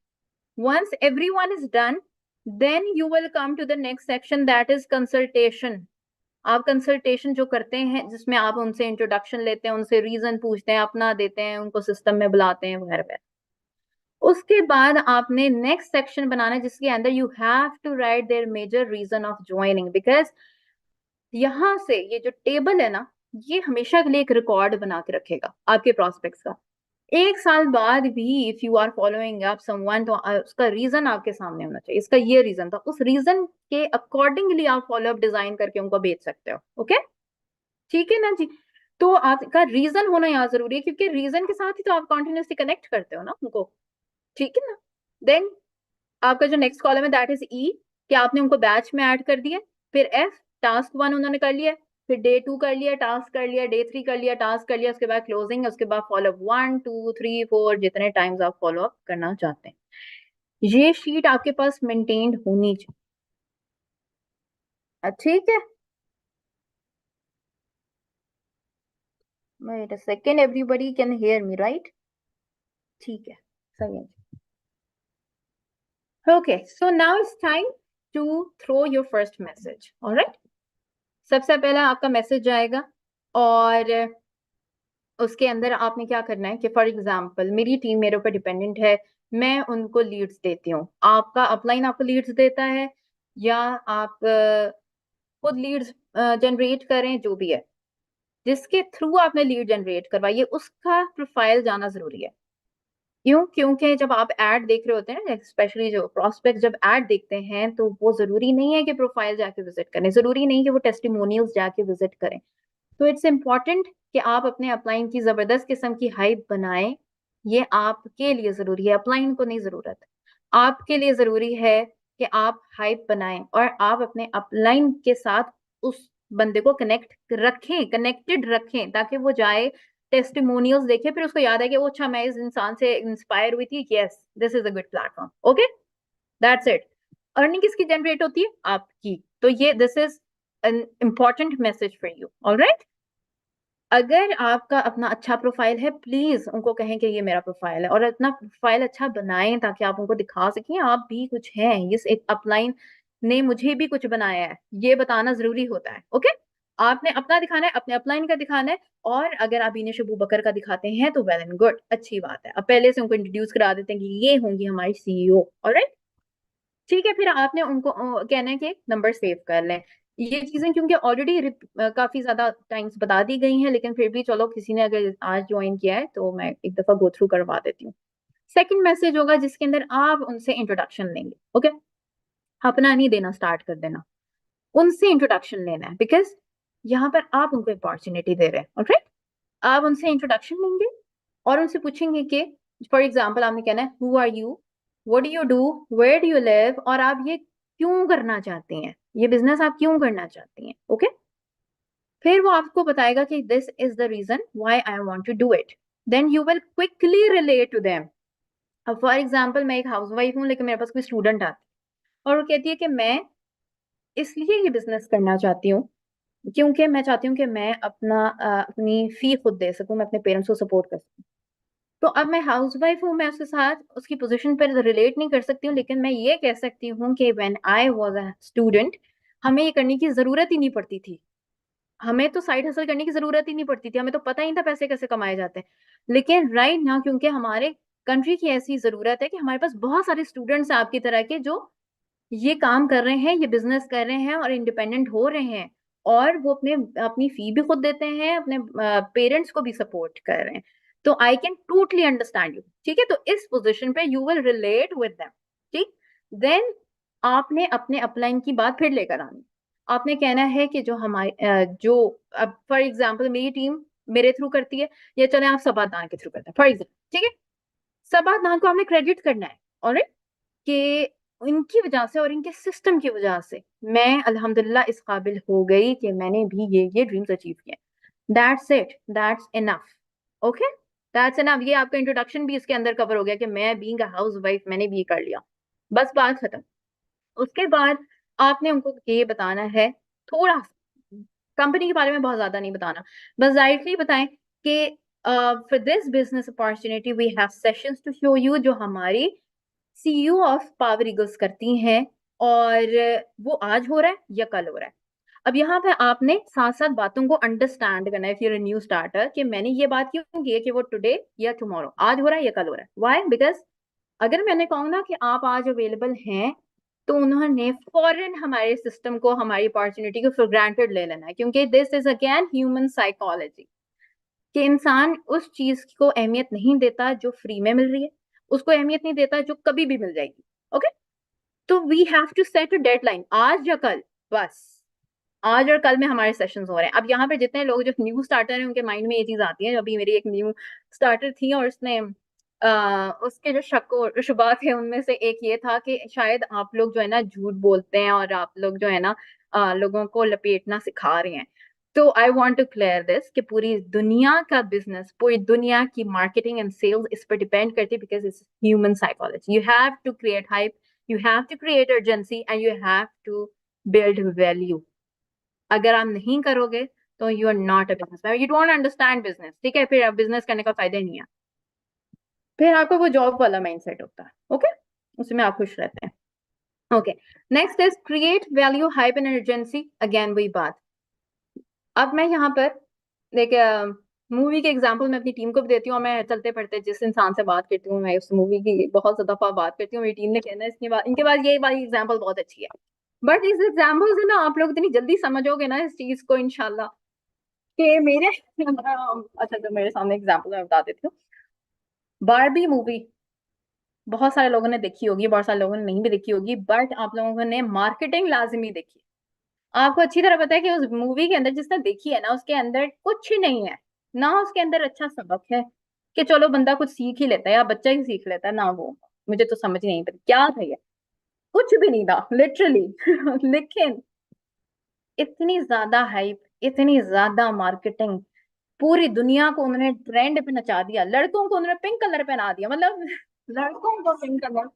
Once everyone is done, then you will come to the next section, that is consultation. आप कंसल्टेशन जो करते हैं, जिसमें आप उनसे इंट्रोडक्शन लेते हैं, उनसे रीजन पूछते हैं, अपना देते हैं, उनको सिस्टम में बुलाते हैं, वगैरह वगैरह। उसके बाद आपने नेक्स्ट सेक्शन बनाना है जिसके अंदर you have to write their major reason of joining, because यहां से ये जो टेबल है ना, ये हमेशा के लिए एक रिकॉर्ड बना के रखेगा आपके प्रोस्पेक्ट्स का। एक साल बाद भी if you are following up someone, तो उसका रीजन आपके सामने होना चाहिए, इसका ये रीजन था, उस रीजन के अकॉर्डिंगली आप फॉलो अप डिजाइन करके उनको भेज सकते हो। ओके, ठीक है ना जी। तो आपका रीजन होना यहाँ जरूरी है, क्योंकि रीजन के साथ ही तो आप कॉन्टिन्यूसली कनेक्ट करते हो ना उनको, ठीक है ना। देन आपका जो नेक्स्ट कॉलम है दैट इज ई, कि आपने उनको बैच में ऐड कर दिया। फिर एफ, टास्क 1 उन्होंने कर लिया, फिर डे 2 कर लिया, टास्क कर लिया, डे 3 कर लिया, टास्क कर लिया, उसके बाद क्लोजिंग, उसके बाद फॉलो अप 1 2 3 4, जितने टाइम्स आप फॉलो अप करना चाहते हैं। ये शीट आपके पास मेंटेन्ड होनी चाहिए, ठीक है। Wait a second, everybody can hear me, right? ठीक है, सही है। Okay, so now it's time to throw your first message. All right? सबसे पहला आपका मैसेज आएगा, और उसके अंदर आपने क्या करना है कि फॉर एग्जांपल मेरी टीम मेरे ऊपर डिपेंडेंट है, मैं उनको लीड्स देती हूँ, आपका अपलाइन आपको लीड्स देता है, या आप खुद लीड्स जनरेट करें, जो भी है जिसके थ्रू आपने लीड जनरेट करवाई है उसका प्रोफाइल जाना जरूरी है। क्यों? क्योंकि जब आप ऐड देख रहे होते हैं ना, स्पेशली जो प्रोस्पेक्ट जब ऐड देखते हैं, तो वो जरूरी नहीं है कि प्रोफाइल जाके विजिट करें, जरूरी नहीं कि वो टेस्टिमोनियल्स जाके विजिट करें। तो इट्स इम्पॉर्टेंट कि आप अपने अपलाइन की जबरदस्त किस्म की हाइप बनाएं। ये आपके लिए जरूरी है, अपलाइन को नहीं जरूरत, आपके लिए जरूरी है कि आप हाइप बनाएं और आप अपने अपलाइन के साथ उस बंदे को कनेक्टेड रखें, ताकि वो जाए टेस्टिमोनियल्स देखे, फिर उसको याद है कि वो अच्छा, मैं इस इंसान से इंस्पायर हुई थी, yes this is a good platform. Okay, that's it. Earning किसकी जनरेट होती है? आपकी। तो ये this is an important message for you. Alright, अगर आपका अपना अच्छा प्रोफाइल है, प्लीज उनको कहें कि ये मेरा प्रोफाइल है, और अपना प्रोफाइल अच्छा बनाएं ताकि आप उनको दिखा सकें आप भी कुछ हैं, इस एक अपलाइन ने मुझे भी कुछ बनाया है, ये बताना जरूरी होता है। ओके, आपने अपना दिखाना है, अपने अपलाइन का दिखाना है, और अगर आप इन्हें शबू बकर का दिखाते हैं तो वेल एंड गुड, अच्छी बात है। अब पहले से उनको इंट्रोड्यूस करा देते हैं कि ये होंगी हमारी सीईओ। ऑलराइट, ठीक है। फिर आपने उनको कहना है कि नंबर सेव कर लें। ये चीजें क्योंकि ऑलरेडी काफी ज्यादा टाइम्स बता दी गई हैं, लेकिन फिर भी चलो किसी ने अगर आज ज्वाइन किया है तो मैं एक दफा गो थ्रू करवा देती हूँ। सेकंड मैसेज होगा जिसके अंदर आप उनसे इंट्रोडक्शन लेंगे। ओके, अपना नहीं देना स्टार्ट कर देना, उनसे इंट्रोडक्शन लेना है, बिकॉज यहाँ पर आप उनको अपॉर्चुनिटी दे रहे हैं। ऑलराइट, आप उनसे इंट्रोडक्शन लेंगे और उनसे पूछेंगे कि फॉर एग्जाम्पल आपने कहना है who are you, what do you do, where do you live, और आप ये क्यों करना चाहती हैं, ये बिजनेस आप क्यों करना चाहती हैं। ओके, फिर वो आपको बताएगा कि this is the reason why I want to do it. Then you will quickly relate to them. अब फॉर एग्जाम्पल मैं एक हाउस वाइफ हूँ, लेकिन मेरे पास कोई स्टूडेंट आती है और वो कहती है कि मैं इसलिए ये बिजनेस करना चाहती हूँ क्योंकि मैं चाहती हूँ कि मैं अपनी फी खुद दे सकूं, मैं अपने पेरेंट्स को सपोर्ट कर सकूं। तो अब मैं हाउस वाइफ हूँ, मैं उसके साथ उसकी पोजीशन पर रिलेट नहीं कर सकती हूँ, लेकिन मैं ये कह सकती हूँ कि when I was a student हमें ये करने की जरूरत ही नहीं पड़ती थी, हमें तो साइड हसल करने की जरूरत ही नहीं पड़ती थी, हमें तो पता ही नहीं था पैसे कैसे कमाए जाते हैं। लेकिन राइट नाउ क्योंकि हमारे कंट्री की ऐसी जरूरत है कि हमारे पास बहुत सारे स्टूडेंट्स हैं आपकी तरह के, जो ये काम कर रहे हैं, ये बिजनेस कर रहे हैं और इंडिपेंडेंट हो रहे हैं, और वो अपनी फी भी खुद देते हैं, अपने पेरेंट्स को भी सपोर्ट कर रहे हैं। तो I can totally understand you. ठीक है, तो इस पोजीशन पे you will relate with them. ठीक, देन आपने अपने अपलाइन की बात फिर लेकर आनी। आपने कहना है कि जो हमारे जो अब फॉर एग्जाम्पल मेरी टीम मेरे थ्रू करती है, या चले आप सबादान के थ्रू करते हैं फॉर एग्जाम्पल, ठीक है, सबादान को आपने क्रेडिट करना है। ऑलराइट, कि इनकी वजह से और इनके सिस्टम की वजह से मैं अल्हम्दुलिल्लाह इस काबिल हो गई कि मैंने भी ये ड्रीम्स अचीव किए। That's it, that's enough. Okay, that's enough. ये आपका इंट्रोडक्शन भी इसके अंदर कवर हो गया कि मैं बीइंग अ हाउस वाइफ मैंने भी ये कर लिया, बस बात खत्म। उसके बाद आपने उनको ये बताना है, थोड़ा कंपनी के बारे में बहुत ज्यादा नहीं बताना, बस डायरेक्टली बताएं कि for this business opportunity we have sessions to show you, जो हमारी सीईओ ऑफ पावर ईगल्स करती हैं, और वो आज हो रहा है या कल हो रहा है। अब यहाँ पे आपने साथ साथ बातों को अंडरस्टैंड करना है, इफ यूर न्यू स्टार्टर, कि मैंने ये बात क्यों की है कि वो टुडे या टुमारो, आज हो रहा है या कल हो रहा है। व्हाई? बिकॉज अगर मैंने कहूँ ना कि आप आज अवेलेबल हैं, तो उन्होंने फौरन हमारे सिस्टम को, हमारी अपॉर्चुनिटी को फॉर ग्रांटेड ले लेना है, क्योंकि this is again human psychology, कि इंसान उस चीज को अहमियत नहीं देता जो फ्री में मिल रही है, उसको अहमियत नहीं देता जो कभी भी मिल जाएगी। ओके, तो we have to set a deadline, आज या कल, बस आज और कल में हमारे सेशंस हो रहे हैं। अब यहाँ पे जितने लोग जो न्यू स्टार्टर हैं, उनके माइंड में ये चीज आती है। अभी मेरी एक न्यू स्टार्टर थी और उसने उसके जो शक और शुबात है उनमें से एक ये था कि शायद आप लोग जो है ना झूठ बोलते हैं और आप लोग जो है ना लोगों को लपेटना सिखा रहे हैं। तो I want to clear this कि पूरी दुनिया का बिजनेस, पूरी दुनिया की मार्केटिंग एंड सेल्स इस पर डिपेंड करती है, because it's human psychology. You have to create hype, you have to create urgency and you have to build value. अगर आप नहीं करोगे तो you are not a business, you don't understand business, ठीक है? फिर बिजनेस करने का फायदा ही नहीं है, फिर आपको वो जॉब वाला माइंडसेट होता है। ओके, उसमें आप खुश रहते हैं। Okay, next is create value, hype and urgency. Again वही बात। अब मैं यहाँ पर देखिए, मूवी के एग्जाम्पल मैं अपनी टीम को भी देती हूँ, और मैं चलते पढ़ते जिस इंसान से बात करती हूँ मैं उस मूवी की बहुत ज्यादा दफा बात करती हूँ, मेरी टीम ने कहना है इसके बाद, इनके पास ये वाली एग्जाम्पल बहुत अच्छी है। बट इस एग्जाम्पल से ना आप लोग इतनी जल्दी समझोगे ना इस चीज को इंशाल्लाह, कि मेरे अच्छा, जो मेरे सामने एग्जाम्पल मैं बता देती हूँ। बारबी मूवी बहुत सारे लोगों ने देखी होगी, बहुत सारे लोगों ने नहीं भी देखी होगी, बट आप लोगों ने मार्केटिंग लाजमी देखी। आपको अच्छी तरह पता है कि उस मूवी के अंदर जिसने देखी है ना, उसके अंदर कुछ ही नहीं है ना, उसके अंदर अच्छा सबक है कि चलो बंदा कुछ सीख ही लेता है या बच्चा ही सीख लेता है ना, वो मुझे तो समझ ही नहीं पता क्या था ये, कुछ भी नहीं था लिटरली लेकिन इतनी ज्यादा हाइप, इतनी ज्यादा मार्केटिंग, पूरी दुनिया को उन्होंने ट्रेंड पे नचा दिया। लड़कों को उन्होंने पिंक कलर पहना दिया, मतलब लड़कों को पिंक कलर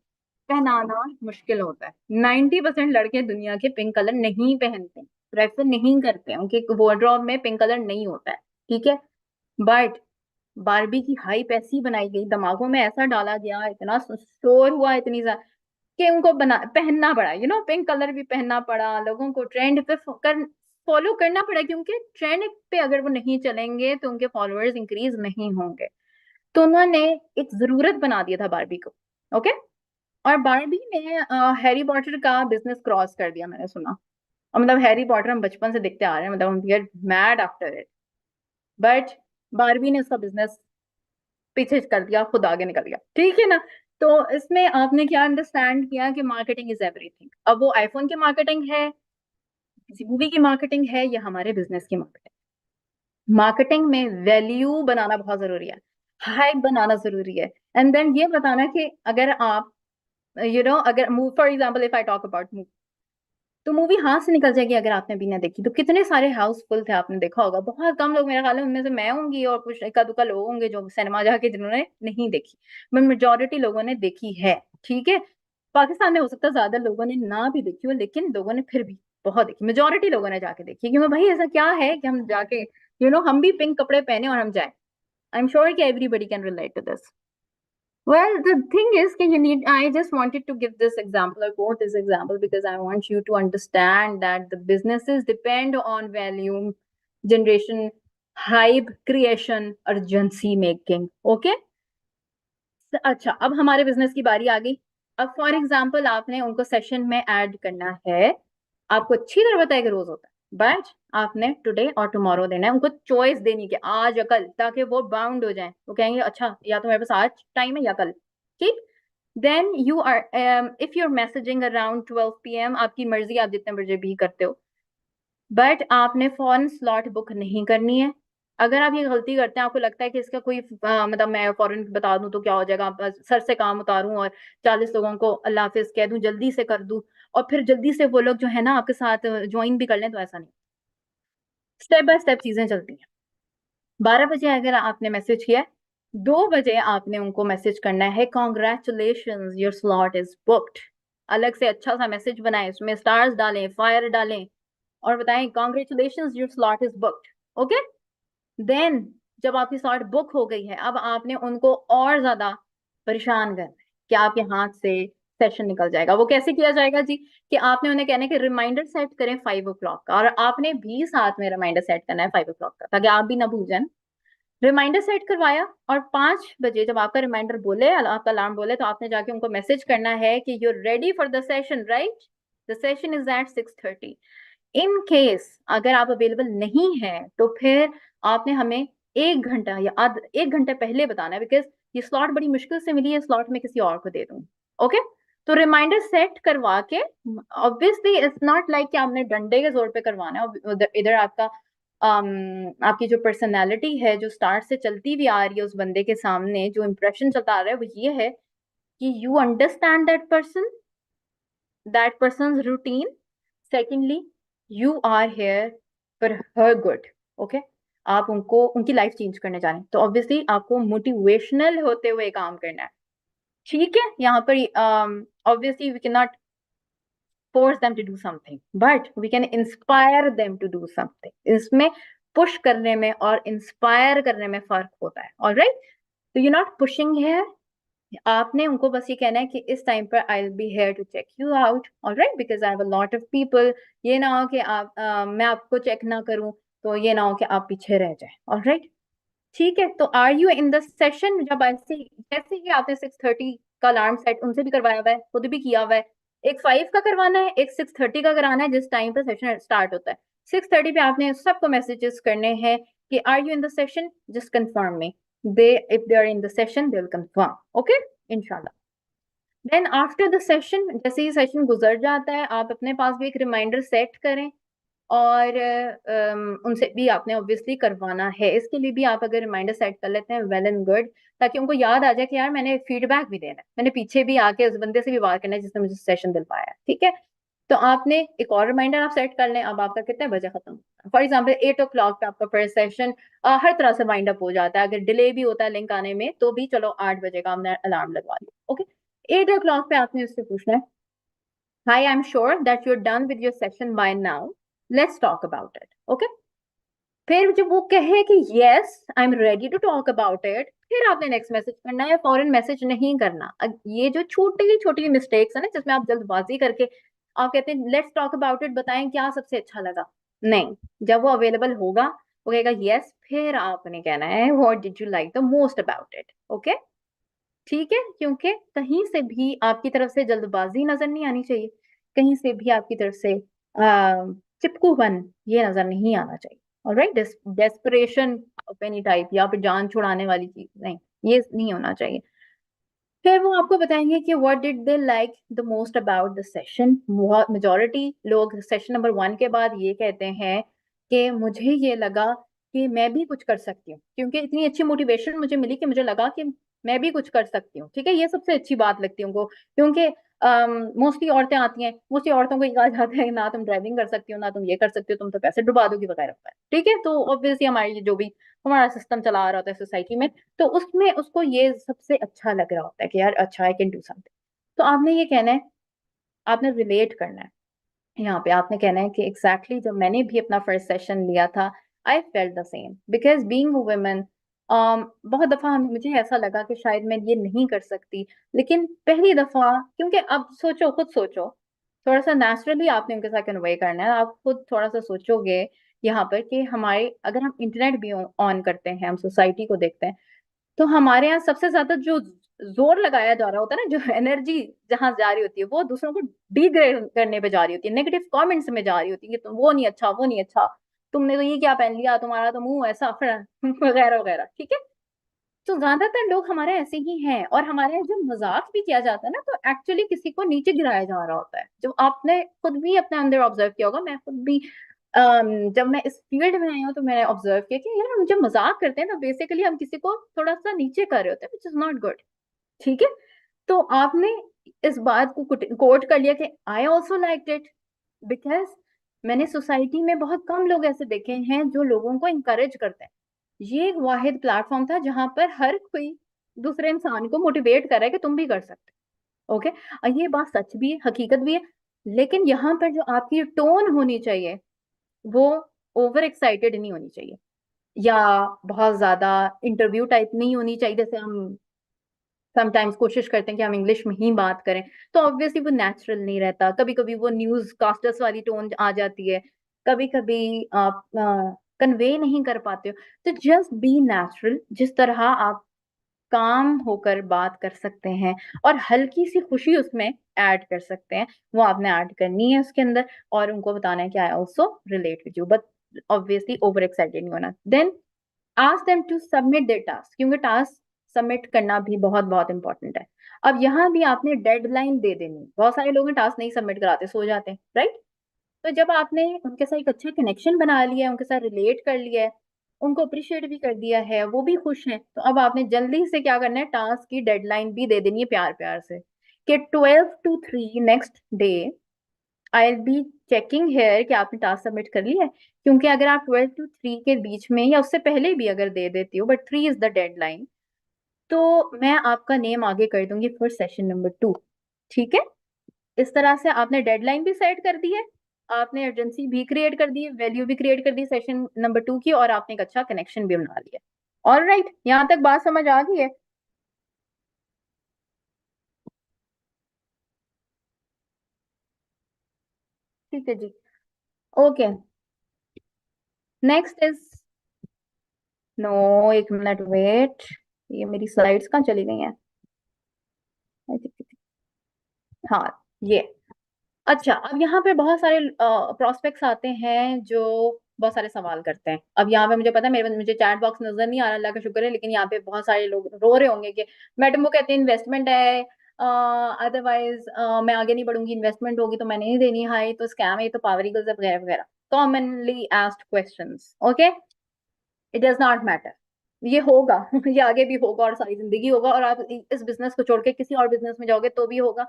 पहनाना मुश्किल होता है। 90% लड़के दुनिया के पिंक कलर नहीं पहनते, प्रेफर नहीं करते, उनके वार्डरोब में पिंक कलर नहीं होता है, ठीक है? बट बारबी की हाइप ऐसी बनाई गई, दिमागों में ऐसा डाला गया, इतना शोर हुआ, इतनी ज्यादा कि उनको बना पहनना पड़ा, पिंक कलर भी पहनना पड़ा, लोगों को ट्रेंड पे फॉलो करना पड़ा, क्योंकि ट्रेंड पे अगर वो नहीं चलेंगे तो उनके फॉलोअर्स इंक्रीज नहीं होंगे। तो उन्होंने एक जरूरत बना दिया था बारबी को। ओके, और बारबी ने हैरी पॉटर का बिजनेस क्रॉस कर दिया, मैंने सुना। और मतलब हैरी पॉटर हम बचपन से देखते आ रहे हैं, मतलब हम we are mad after it, but Barbie ने उसका बिजनेस पीछे कर दिया, खुद आगे निकल गया, ठीक है ना? तो इसमें आपने क्या अंडरस्टैंड किया कि मार्केटिंग इज एवरीथिंग। अब वो आईफोन की मार्केटिंग है, किसी मूवी की मार्केटिंग है, या हमारे बिजनेस की मार्केटिंग, मार्केटिंग में वैल्यू बनाना बहुत जरूरी है, हाइप बनाना जरूरी है, एंड देन ये बताना कि अगर आप अगर for example if I talk about movie, तो मूवी हाथ से निकल जाएगी अगर आपने भी ना देखी। तो कितने सारे हाउसफुल थे, आपने देखा होगा, बहुत कम लोग, मेरा ख्याल है उनमें से मैं होंगी और कुछ इक्का दुक्का लोग होंगे जो सिनेमा जाके जिन्होंने नहीं देखी, बट मेजोरिटी लोगों ने देखी है, ठीक है? पाकिस्तान में हो सकता है ज्यादा लोगों ने ना भी देखी हो, लेकिन लोगों ने फिर भी बहुत देखी, मेजोरिटी लोगों ने जाके देखी, क्योंकि भाई ऐसा क्या है कि हम जाके हम भी पिंक कपड़े पहने और हम जाए। आई एम श्योर कि everybody can relate to this. Well, the thing is that I just wanted to give this example or quote this example because I want you to understand that the businesses depend on value generation, hype creation, urgency making. Okay? अच्छा, अब हमारे business की बारी आ गई। अब for example आपने उनको session में ऐड करना है, आपको अच्छी तरह पता है कि रोज होता है, बट आपने टुडे और टुमारो देना है, उनको चॉइस देनी कि आज या कल, ताकि वो बाउंड हो जाए, वो कहेंगे अच्छा या तो मेरे पास आज टाइम है या कल, ठीक? Then you are if you are messaging around 12 PM, आपकी मर्जी, आप जितने बजे भी करते हो, बट आपने फॉरन स्लॉट बुक नहीं करनी है। अगर आप ये गलती करते हैं, आपको लगता है कि इसका कोई मतलब मैं फॉरन बता दूं तो क्या हो जाएगा, बस सर से काम उतारूं और 40 लोगों को अल्लाह हाफिज कह दूं, जल्दी से कर दूं, और फिर जल्दी से वो लोग जो है ना आपके साथ ज्वाइन भी कर लें, तो ऐसा नहीं। स्टेप बाय स्टेप चीजें चलती हैं। 12 बजे अगर आपने मैसेज किया है, 2 बजे आपने उनको मैसेज करना है, congratulation your slot is booked. अलग से अच्छा सा मैसेज बनाएं, उसमें स्टार्स डालें, फायर डालें, और बताएं congratulation your slot is booked. Okay, then जब आपकी स्लॉट बुक हो गई है, अब आपने उनको और ज्यादा परेशान करना है कि आपके हाथ से सेशन निकल जाएगा। वो कैसे किया जाएगा जी? कि आपने उन्हें कहना है कि रिमाइंडर सेट करें 5 o'clock का, और आपने भी साथ में रिमाइंडर सेट करना है 5 o'clock का, ताकि आप भी ना भूल जाए। रिमाइंडर सेट करवाया, और 5 बजे जब आपका रिमाइंडर बोले, आपका अलार्म बोले, तो आपने जाके उनको मैसेज करना है कि you ready for the session, right? The session is at 6:30। In case अगर आप अवेलेबल नहीं है तो फिर आपने हमें 1 घंटा या 1 घंटे पहले बताना है, बिकॉज ये स्लॉट बड़ी मुश्किल से मिली है, स्लॉट में किसी और को दे दूँ। ओके? तो रिमाइंडर सेट करवा के, ऑब्वियसली इट्स नॉट लाइक कि आपने डंडे के जोर पे करवाना है। इधर आपका आपकी जो पर्सनैलिटी है, जो स्टार्ट से चलती हुई आ रही है, उस बंदे के सामने जो इंप्रेशन चलता आ रहा है वो ये है कि you understand that person routine. Secondly, you are here for her good. Okay? आप उनको, उनकी लाइफ चेंज करने जा रहे हैं, तो ऑब्वियसली आपको मोटिवेशनल होते हुए काम करना है। ठीक है? यहाँ पर obviously we can not force them to do something, but we can inspire them to do something. इसमें पुश करने में और इंस्पायर करने में फर्क होता है। ऑलराइट? तो यू नॉट पुशिंग है, आपने उनको बस ये कहना है कि इस टाइम पर I will be here to check you out, alright, because I have a lot of people. ये ना हो कि आप मैं आपको चेक ना करूं, तो ये ना हो कि आप पीछे रह जाए। ऑलराइट? ठीक है? तो are you in the session? जब ऐसे जैसे कि आपने 6:30 का अलार्म सेट उनसे भी करवाया हुआ है, खुद भी किया हुआ है, एक 5 का करवाना है, एक 6:30 का कराना है, जिस टाइम पर सेशन स्टार्ट होता है। 6:30 पे आपने सबको मैसेजेस करने हैं कि are you in the session, just confirm me. They if they are in the session they will confirm. Okay? इंशाल्लाह। देन आफ्टर द सेशन, जैसे ही सेशन गुजर जाता है, आप अपने पास भी एक रिमाइंडर सेट करें, और उनसे भी आपने ऑब्वियसली करवाना है। इसके लिए भी आप अगर रिमाइंडर सेट कर लेते हैं, वेल एंड गुड, ताकि उनको याद आ जाए कि यार मैंने फीडबैक भी देना है, मैंने पीछे भी आके उस बंदे से भी बात करना है जिसने मुझे सेशन दिलवाया है। ठीक है? तो आपने एक और रिमाइंडर आप सेट कर लें। अब आपका कितने बजे खत्म, फॉर एग्जाम्पल 8 o'clock पे आपका फर्स्ट सेशन हर तरह से वाइंड अप हो जाता है। अगर डिले भी होता है लिंक आने में, तो भी चलो 8 बजे का हमने अलार्म लगवा लिया। ओके? 8 o'clock पे आपने उससे पूछना है, hi, I am sure that you are done with your session by now, let's talk about it. Okay? फिर जब वो कहे कि yes I am ready to talk about it, फिर आपने नेक्स्ट मैसेज करना है। फॉरन मैसेज नहीं करना। ये जो छोटी छोटी मिस्टेक्स है ना, जिसमें आप जल्दबाजी करके आप कहते हैं लेट्स टॉक अबाउट इट, बताएं क्या सबसे अच्छा लगा, नहीं। जब वो अवेलेबल होगा, वो कहेगा यस, फिर आपने कहना है what did you like the most about it. Okay? ठीक है? क्योंकि कहीं से भी आपकी तरफ से जल्दबाजी नजर नहीं आनी चाहिए, कहीं से भी आपकी तरफ से चिपकूपन ये नजर नहीं आना चाहिए। Alright? Desperation of any type, या फिर जान छुड़ाने वाली चीज नहीं, ये नहीं होना चाहिए। फिर वो आपको बताएंगे कि what did they like the most about the session. Majority लोग सेशन नंबर 1 के बाद ये कहते हैं कि मुझे ये लगा कि मैं भी कुछ कर सकती हूँ, क्योंकि इतनी अच्छी मोटिवेशन मुझे मिली कि मुझे लगा कि मैं भी कुछ कर सकती हूँ। ठीक है? ये सबसे अच्छी बात लगती है उनको, क्योंकि मोस्टली औरतें आती हैं, मोस्टली औरतों को ये कहा जाता है कि ना तुम ड्राइविंग कर सकती हो, ना तुम ये कर सकती हो, तुम तो पैसे डुबा दोगी वगैरह वगैरह। ठीक है? तो ऑब्वियसली हमारी जो भी हमारा सिस्टम चला आ रहा होता है सोसाइटी में, तो उसमें उसको ये सबसे अच्छा लग रहा होता है कि यार अच्छा, आई कैन डू समथिंग। तो आपने ये कहना है, आपने रिलेट करना है। यहाँ पे आपने कहना है कि एग्जैक्टली जब मैंने भी अपना फर्स्ट सेशन लिया था, I felt the same, because being a women, बहुत दफा मुझे ऐसा लगा कि शायद मैं ये नहीं कर सकती, लेकिन पहली दफा, क्योंकि अब सोचो, खुद सोचो, थोड़ा सा नेचुरली आपने उनके साथ कन्वे करना है। आप खुद थोड़ा सा सोचोगे यहाँ पर कि हमारे, अगर हम इंटरनेट भी ऑन करते हैं, हम सोसाइटी को देखते हैं, तो हमारे यहाँ सबसे ज्यादा जो जोर लगाया जा रहा होता है ना, जो एनर्जी जहां जा रही होती है, वो दूसरों को डिग्रेड करने पे जा रही होती है, नेगेटिव कमेंट्स में जा रही होती है कि तुम वो नहीं अच्छा, वो नहीं अच्छा, तुमने तो ये क्या पहन लिया, तुम्हारा तो मुंह ऐसा वगैरह वगैरह। ठीक है? तो ज्यादातर लोग हमारे ऐसे ही हैं, और हमारे यहाँ जब मजाक भी किया जाता है ना, तो एक्चुअली किसी को नीचे गिराया जा रहा होता है। जो आपने खुद भी अपने अंदर ऑब्जर्व किया होगा, मैं खुद भी जब मैं इस फील्ड में आई हूँ, तो मैंने ऑब्जर्व किया कि यार हम जब मजाक करते हैं ना, बेसिकली हम किसी को थोड़ा सा नीचे कर रहे होते हैं, विच इज नॉट गुड। ठीक है? तो आपने इस बात को कोट कर लिया कि I also like it, because मैंने सोसाइटी में बहुत कम लोग ऐसे देखे हैं जो लोगों को इंकरेज करते हैं। ये एक वाहिद प्लेटफॉर्म था जहां पर हर कोई दूसरे इंसान को मोटिवेट कर रहा है कि तुम भी कर सकते हो। ओके? और ये बात सच भी है, हकीकत भी है, लेकिन यहाँ पर जो आपकी टोन होनी चाहिए, वो ओवर एक्साइटेड नहीं होनी चाहिए, या बहुत ज्यादा इंटरव्यू टाइप नहीं होनी चाहिए। जैसे हम समटाइम्स कोशिश करते हैं कि हम इंग्लिश में ही बात करें, तो ऑब्वियसली वो नेचुरल नहीं रहता। कभी कभी वो न्यूज कास्टर्स वाली टोन आ जाती है, कभी कभी आप कन्वे नहीं कर पाते हो, तो जस्ट बी नेचुरल, जिस तरह आप काम होकर बात कर सकते हैं और हल्की सी खुशी उसमें ऐड कर सकते हैं, वो आपने ऐड करनी है उसके अंदर, और उनको बताना है कि I also relate with you, but obviously over excited नहीं होना। Then ask them to submit their task, क्योंकि टास्क सबमिट करना भी बहुत बहुत इंपॉर्टेंट है। अब यहाँ भी आपने डेडलाइन दे देनी, बहुत सारे लोग टास्क नहीं सबमिट कराते, सो जाते हैं, राइट? तो जब आपने उनके साथ एक अच्छा कनेक्शन बना लिया है, उनके साथ रिलेट कर लिया है, उनको अप्रिशिएट भी कर दिया है, वो भी खुश हैं, तो अब आपने जल्दी से क्या करना है, टास्क की डेडलाइन भी दे देनी है प्यार प्यार से, कि 12 to 3 next day I will be checking here कि आपने टास्क सबमिट कर लिया है। क्योंकि अगर आप 12 to 3 के बीच में या उससे पहले भी अगर दे देती हो, बट 3 इज द डेडलाइन, तो मैं आपका नेम आगे कर दूंगी फॉर सेशन नंबर 2। ठीक है? इस तरह से आपने डेडलाइन भी सेट कर दी है, आपने अर्जेंसी भी क्रिएट कर दी, वैल्यू भी क्रिएट कर दी सेशन नंबर 2 की, और आपने एक अच्छा कनेक्शन भी बना लिया। ऑल राइट, यहाँ तक बात समझ आ गई है? ठीक है जी। ओके, नेक्स्ट इज, नो, एक मिनट वेट, ये मेरी स्लाइड्स कहाँ चली गई हैं? हाँ, ये, अच्छा, अब यहाँ पे बहुत सारे प्रोस्पेक्ट्स आते हैं जो बहुत सारे सवाल करते हैं। अब यहाँ पे मुझे पता है, मेरे मुझे चैट बॉक्स नजर नहीं आ रहा, अल्लाह का शुक्र है, लेकिन यहाँ पे बहुत सारे लोग रो रहे होंगे कि मैडम वो कहते हैं इन्वेस्टमेंट है, अदरवाइज मैं आगे नहीं बढ़ूंगी, इन्वेस्टमेंट होगी तो मैंने नहीं देनी, हाई तो स्कैम है, ये तो पावर ईगल्स है, वगैरह वगैरह, commonly asked questions. Okay, it does not matter, ये होगा ये आगे भी होगा और सारी जिंदगी होगा, और आप इस बिजनेस को छोड़ के किसी और बिजनेस में जाओगे तो भी होगा,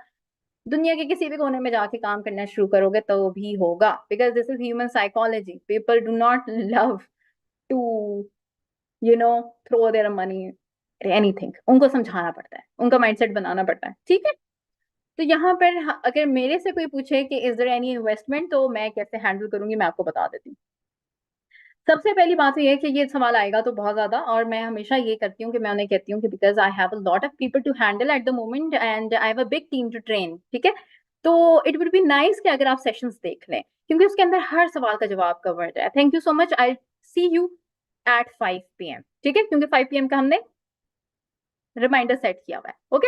दुनिया के किसी भी कोने में जाके काम करना शुरू करोगे तो भी होगा, because this is human psychology, people do not love to, you know, throw their money, anything, उनको समझाना पड़ता है, उनका माइंडसेट बनाना पड़ता है। ठीक है? तो यहाँ पर अगर मेरे से कोई पूछे कि इज देयर एनी इन्वेस्टमेंट, तो मैं कैसे हैंडल करूंगी, मैं आपको बता देती हूँ। सबसे पहली बात तो ये है कि ये सवाल आएगा तो बहुत ज्यादा, और मैं हमेशा ये करती हूँ कि मैं उन्हें कहती हूँ कि because I have a lot of people to handle at the moment and I have a big team to train. ठीक है? तो इट वुड बी नाइस कि अगर आप सेशंस देख लें, क्योंकि उसके अंदर हर सवाल का जवाब कवर्ड है। Thank you so much, I see you at 5 PM। ठीक है? क्योंकि 5 PM का हमने रिमाइंडर सेट किया हुआ है। ओके?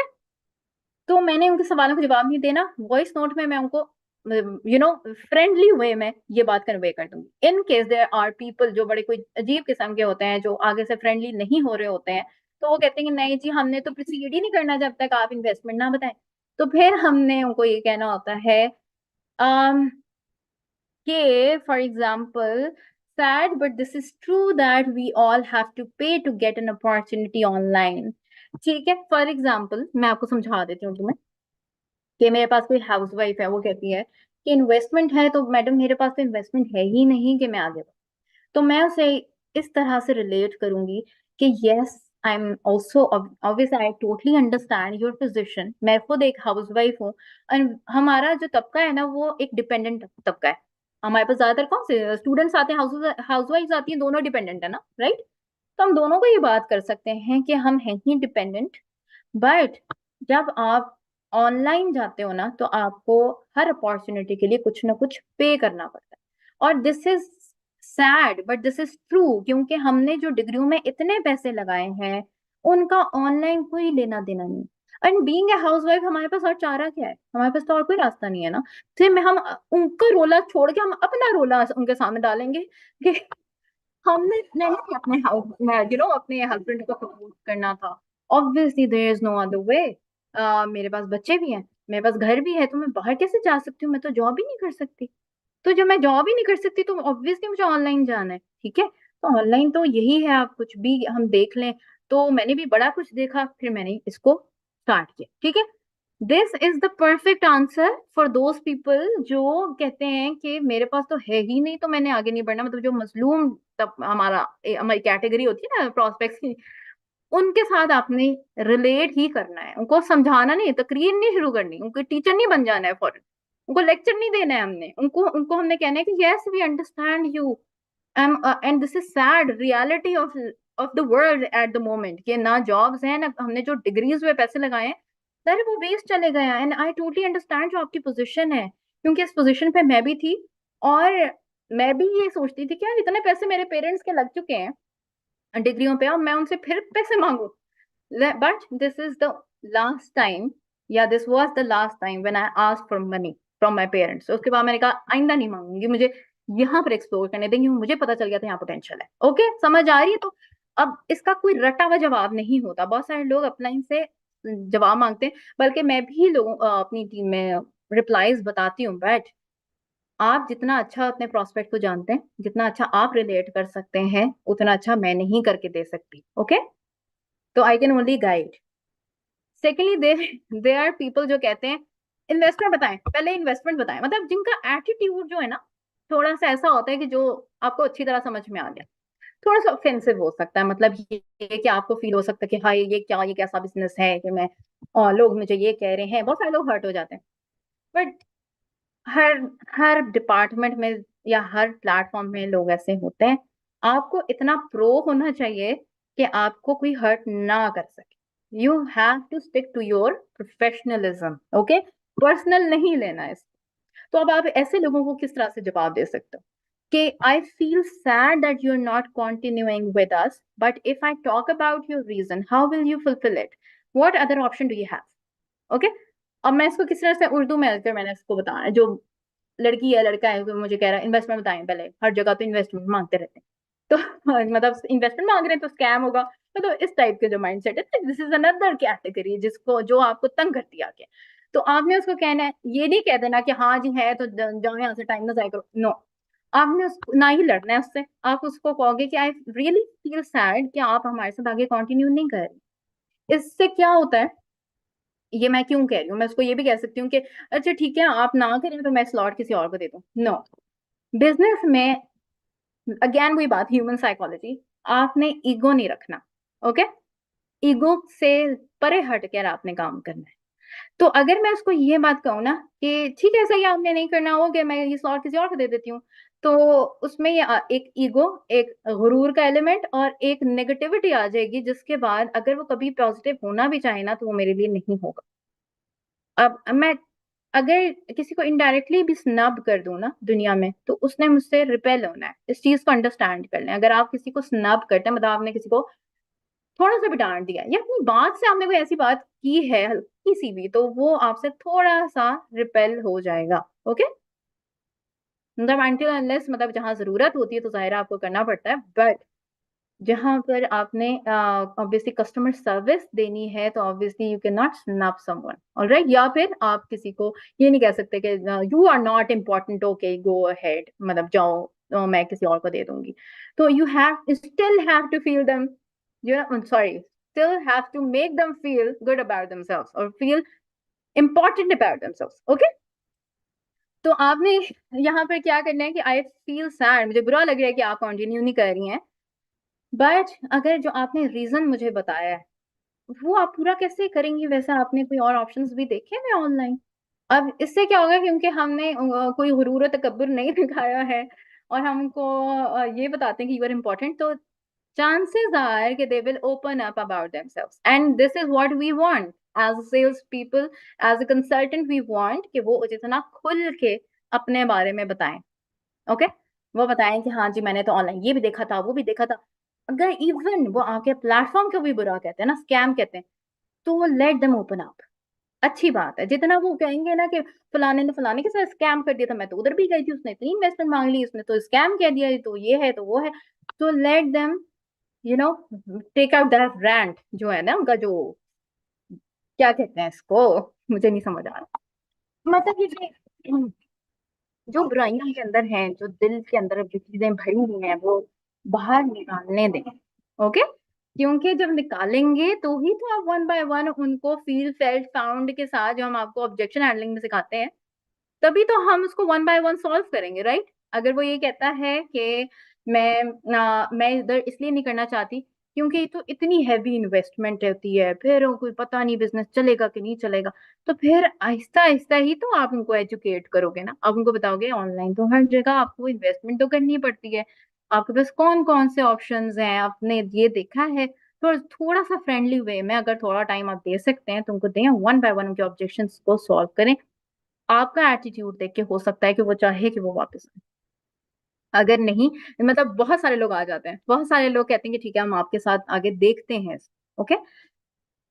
तो मैंने उनके सवालों का जवाब नहीं देना, वॉइस नोट में मैं उनको फ्रेंडली वे में ये बात कन्वे कर दूंगी। In case there are people जो बड़े कोई अजीब किस्म के होते हैं, जो आगे से फ्रेंडली नहीं हो रहे होते हैं, तो वो कहते हैं कि नहीं जी, हमने तो प्रोसीड ही नहीं करना जब तक आप इन्वेस्टमेंट ना बताएं। तो फिर हमने उनको ये कहना होता है कि for example, sad but this is true that we all have to pay to get an opportunity online। ठीक है? फॉर एग्जाम्पल मैं आपको समझा देती हूँ तुम्हें, कि मेरे पास कोई हाउस वाइफ है, वो कहती है कि इन्वेस्टमेंट है, तो मैडम मेरे पास तो इन्वेस्टमेंट है ही नहीं कि मैं आगे बढ़ूं। तो मैं उसे इस तरह से रिलेट करूंगी कि yes, I am also obvious, I totally understand your position, मैं खुद एक हाउस वाइफ हूँ, और हमारा जो तबका है ना, वो एक डिपेंडेंट तबका है। हमारे पास ज्यादातर कौन से स्टूडेंट्स आते हैं, हाउस वाइफ आती हैं, दोनों डिपेंडेंट है ना, राइट? तो हम दोनों को ये बात कर सकते हैं कि हम हैं ही डिपेंडेंट, बट जब आप ऑनलाइन जाते हो ना, तो आपको हर अपॉर्चुनिटी के लिए कुछ ना कुछ पे करना पड़ता है, और this is sad but this is true, क्योंकि हमने जो डिग्रियों में इतने पैसे लगाए हैं, उनका ऑनलाइन कोई लेना देना नहीं। And being a house wife, हमारे पास और चारा क्या है, हमारे पास तो और कोई रास्ता नहीं है ना। फिर मैं हम उनका रोला छोड़ के हम अपना रोला उनके सामने डालेंगे कि हमने नहीं अपने हाउस, अपने हस्बैंड को सपोर्ट करना था। Obviously there is no other way. मेरे पास बच्चे भी हैं, मेरे पास घर भी है, तो मैं बाहर कैसे जा सकती हूँ, मैं तो जॉब ही नहीं कर सकती। तो जब मैं जॉब ही नहीं कर सकती, तो ऑब्वियसली मुझे ऑनलाइन जाना है। ठीक है? तो ऑनलाइन तो यही है, आप कुछ भी हम देख लें, तो मैंने भी बड़ा कुछ देखा, फिर मैंने इसको स्टार्ट किया। ठीक है? This is the perfect answer for those people जो कहते हैं कि मेरे पास तो है ही नहीं, तो मैंने आगे नहीं बढ़ना, मतलब जो मजलूम, तब हमारी कैटेगरी होती है ना प्रोस्पेक्ट्स की, उनके साथ आपने रिलेट ही करना है, उनको समझाना नहीं, तकरीर नहीं शुरू करनी, उनको टीचर नहीं बन जाना है फॉरन, उनको लेक्चर नहीं देना है, हमने उनको उनको हमने कहना है कि yes we understand you, and this is sad reality of the world at the moment, कि ना जॉब्स हैं, ना हमने जो डिग्रीज में पैसे लगाए हैं, सारे वो वेस्ट चले गए हैं। एंड आई टोटली अंडरस्टैंड जो आपकी पोजीशन है, क्योंकि इस पोजीशन पे मैं भी थी, और मैं भी ये सोचती थी कि यार इतने पैसे मेरे पेरेंट्स के लग चुके हैं डिग्रियों पे, अब मैं उनसे फिर पैसे मांगू। But this is the last time, या this was the last time when I asked for money from my parents. उसके बाद मैंने कहा आइंदा नहीं मांगूंगी, मुझे यहाँ पर एक्सप्लोर करने देंगे, मुझे पता चल गया था यहाँ पोटेंशियल है। ओके, समझ आ रही है? तो अब इसका कोई रटा हुआ जवाब नहीं होता, बहुत सारे लोग अपलाइन से जवाब मांगते हैं, बल्कि मैं भी लोगों अपनी टीम में रिप्लाईज बताती हूँ। बट आप जितना अच्छा अपने प्रोस्पेक्ट को जानते हैं, जितना अच्छा आप रिलेट कर सकते हैं, उतना अच्छा मैं नहीं करके दे सकती। ओके, तो I can only guide. Secondly they are people जो कहते हैं इन्वेस्टमेंट बताएं, पहले इन्वेस्टमेंट बताएं, मतलब जिनका एटीट्यूड जो है ना थोड़ा सा ऐसा होता है कि जो आपको अच्छी तरह समझ में आ गया, थोड़ा सा ऑफेंसिव हो सकता है। मतलब ये कि आपको फील हो सकता है कि हाय ये क्या, ये कैसा बिजनेस है कि मैं, और लोग मुझे ये कह रहे हैं, बहुत सारे लोग हर्ट हो जाते हैं। बट हर हर डिपार्टमेंट में या हर प्लेटफॉर्म में लोग ऐसे होते हैं। आपको इतना प्रो होना चाहिए कि आपको कोई हर्ट ना कर सके। You have to stick to your professionalism. Okay, personal नहीं लेना है। तो अब आप ऐसे लोगों को किस तरह से जवाब दे सकते हो कि I feel sad that you are not continuing with us, but if I talk about your reason how will you fulfil it, what other option do you have. Okay, अब मैं इसको किस तरह से उर्दू में, फिर मैंने इसको बताया, जो लड़की है लड़का है वो मुझे कह रहा है इन्वेस्टमेंट बताएं, पहले हर जगह तो इन्वेस्टमेंट मांगते रहते हैं, तो मतलब इन्वेस्टमेंट मांग रहे हैं तो स्कैम होगा। तो इस टाइप के जो माइंडसेट है, दिस इज अनदर कैटेगरी जिसको, जो आपको तंग करती है आके। तो आपने उसको कहना है, ये नहीं कह देना कि हाँ जी है तो जाओ यहाँ से, टाइम ना जाया करो, नो। आपने उसको ना ही लड़ना है उससे, आप उसको कहोगे कि आई रियली फील सैड कि आप हमारे साथ आगे कंटिन्यू नहीं कर रही। इससे क्या होता है, ये मैं क्यों कह रही हूँ, मैं उसको ये भी कह सकती हूँ कि अच्छा ठीक है आप ना करें तो मैं स्लॉट किसी और को दे दूँ, नो। बिजनेस में अगेन वही बात, ह्यूमन साइकोलॉजी, आपने ईगो नहीं रखना। ओके, ईगो से परे हट कर आपने काम करना है। तो अगर मैं उसको ये बात कहूँ ना कि ठीक है सही, आपने नहीं करना हो गया, मैं ये स्लॉट किसी और को दे देती हूँ, तो उसमें ये एक ईगो, एक गुरूर का एलिमेंट और एक नेगेटिविटी आ जाएगी, जिसके बाद अगर वो कभी पॉजिटिव होना भी चाहे ना तो वो मेरे लिए नहीं होगा। अब मैं अगर किसी को इनडायरेक्टली भी स्नब कर दूं ना दुनिया में, तो उसने मुझसे रिपेल होना है। इस चीज को अंडरस्टैंड कर लें। अगर आप किसी को स्नब करते हैं, मतलब आपने किसी को थोड़ा सा भी डांट दिया या अपनी बात से आपने कोई ऐसी बात की है हल्की सी भी, तो वो आपसे थोड़ा सा रिपेल हो जाएगा। ओके, मतलब अनटिल अनलेस, मतलब जहां जरूरत होती है तो जाहिर है आपको करना पड़ता है, बट जहां पर आपने ऑब्वियसली कस्टमर सर्विस देनी है तो obviously you can not snub someone, alright. या फिर आप किसी को ये नहीं कह सकते कि you are not important, okay go ahead, मतलब जाओ, मैं किसी और को दे दूंगी। तो you have still have to feel them, you sorry, still have to make them feel good about themselves और feel important about themselves. Okay, तो आपने यहाँ पर क्या करना है कि आई फील सैड, मुझे बुरा लग रहा है कि आप कंटिन्यू नहीं कर रही हैं, बट अगर जो आपने रीजन मुझे बताया है वो आप पूरा कैसे करेंगी, वैसे आपने कोई और ऑप्शंस भी देखे हैं ऑनलाइन। अब इससे क्या होगा, क्योंकि हमने कोई गुरूर तकब्बुर नहीं दिखाया है और हमको ये बताते हैं कि यू आर इम्पोर्टेंट, तो chances are कि they will open up about themselves, and this is what we want as a sales people, as a consultant, we want कि वो जितना खुल के अपने बारे में बताएं। ओके, वो बताएं कि हाँ जी मैंने तो ऑनलाइन ये भी देखा था, वो भी देखा था। अगर इवन वो आके प्लेटफॉर्म को भी बुरा कहते हैं ना, स्कैम कहते हैं, तो लेट देम ओपन अप। अच्छी बात है, जितना वो कहेंगे ना कि फलाने ने फलाने के साथ स्कैम कर दिया था, मैं तो उधर भी गई थी, उसने इतनी इन्वेस्टमेंट मांग ली, उसने तो स्कैम कह दिया, तो ये है तो वो है, तो let them you know take out that rant जो है ना उनका, जो क्या कहते हैं इसको, मुझे नहीं समझ आ रहा, मतलब ये जो बुराइयां के अंदर हैं, जो दिल के अंदर जो चीजें भरी हुई हैं, वो बाहर निकालने दें। ओके, क्योंकि जब निकालेंगे तो ही तो आप वन बाय वन उनको फील फेल्ट फाउंड के साथ, जो हम आपको ऑब्जेक्शन हैंडलिंग में सिखाते हैं, तभी तो हम उसको वन बाय वन सॉल्व करेंगे, राइट। अगर वो ये कहता है कि मैं इधर इसलिए नहीं करना चाहती क्योंकि तो इतनी हैवी इन्वेस्टमेंट होती है, फिर कोई पता नहीं बिजनेस चलेगा कि नहीं चलेगा, तो फिर आहिस्ता आहिस्ता ही तो आप उनको एजुकेट करोगे ना। आप उनको बताओगे ऑनलाइन तो हर जगह आपको इन्वेस्टमेंट तो करनी पड़ती है, आपके पास कौन कौन से ऑप्शंस हैं, आपने ये देखा है। तो थोड़ा सा फ्रेंडली वे में अगर थोड़ा टाइम आप दे सकते हैं तो उनको दें, वन बाय वन उनके ऑब्जेक्शंस को सॉल्व करें। आपका एटीट्यूड देख के हो सकता है कि वो चाहे कि वो वापस आए। अगर नहीं, मतलब बहुत सारे लोग आ जाते हैं, बहुत सारे लोग कहते हैं कि ठीक है हम आपके साथ आगे देखते हैं। ओके,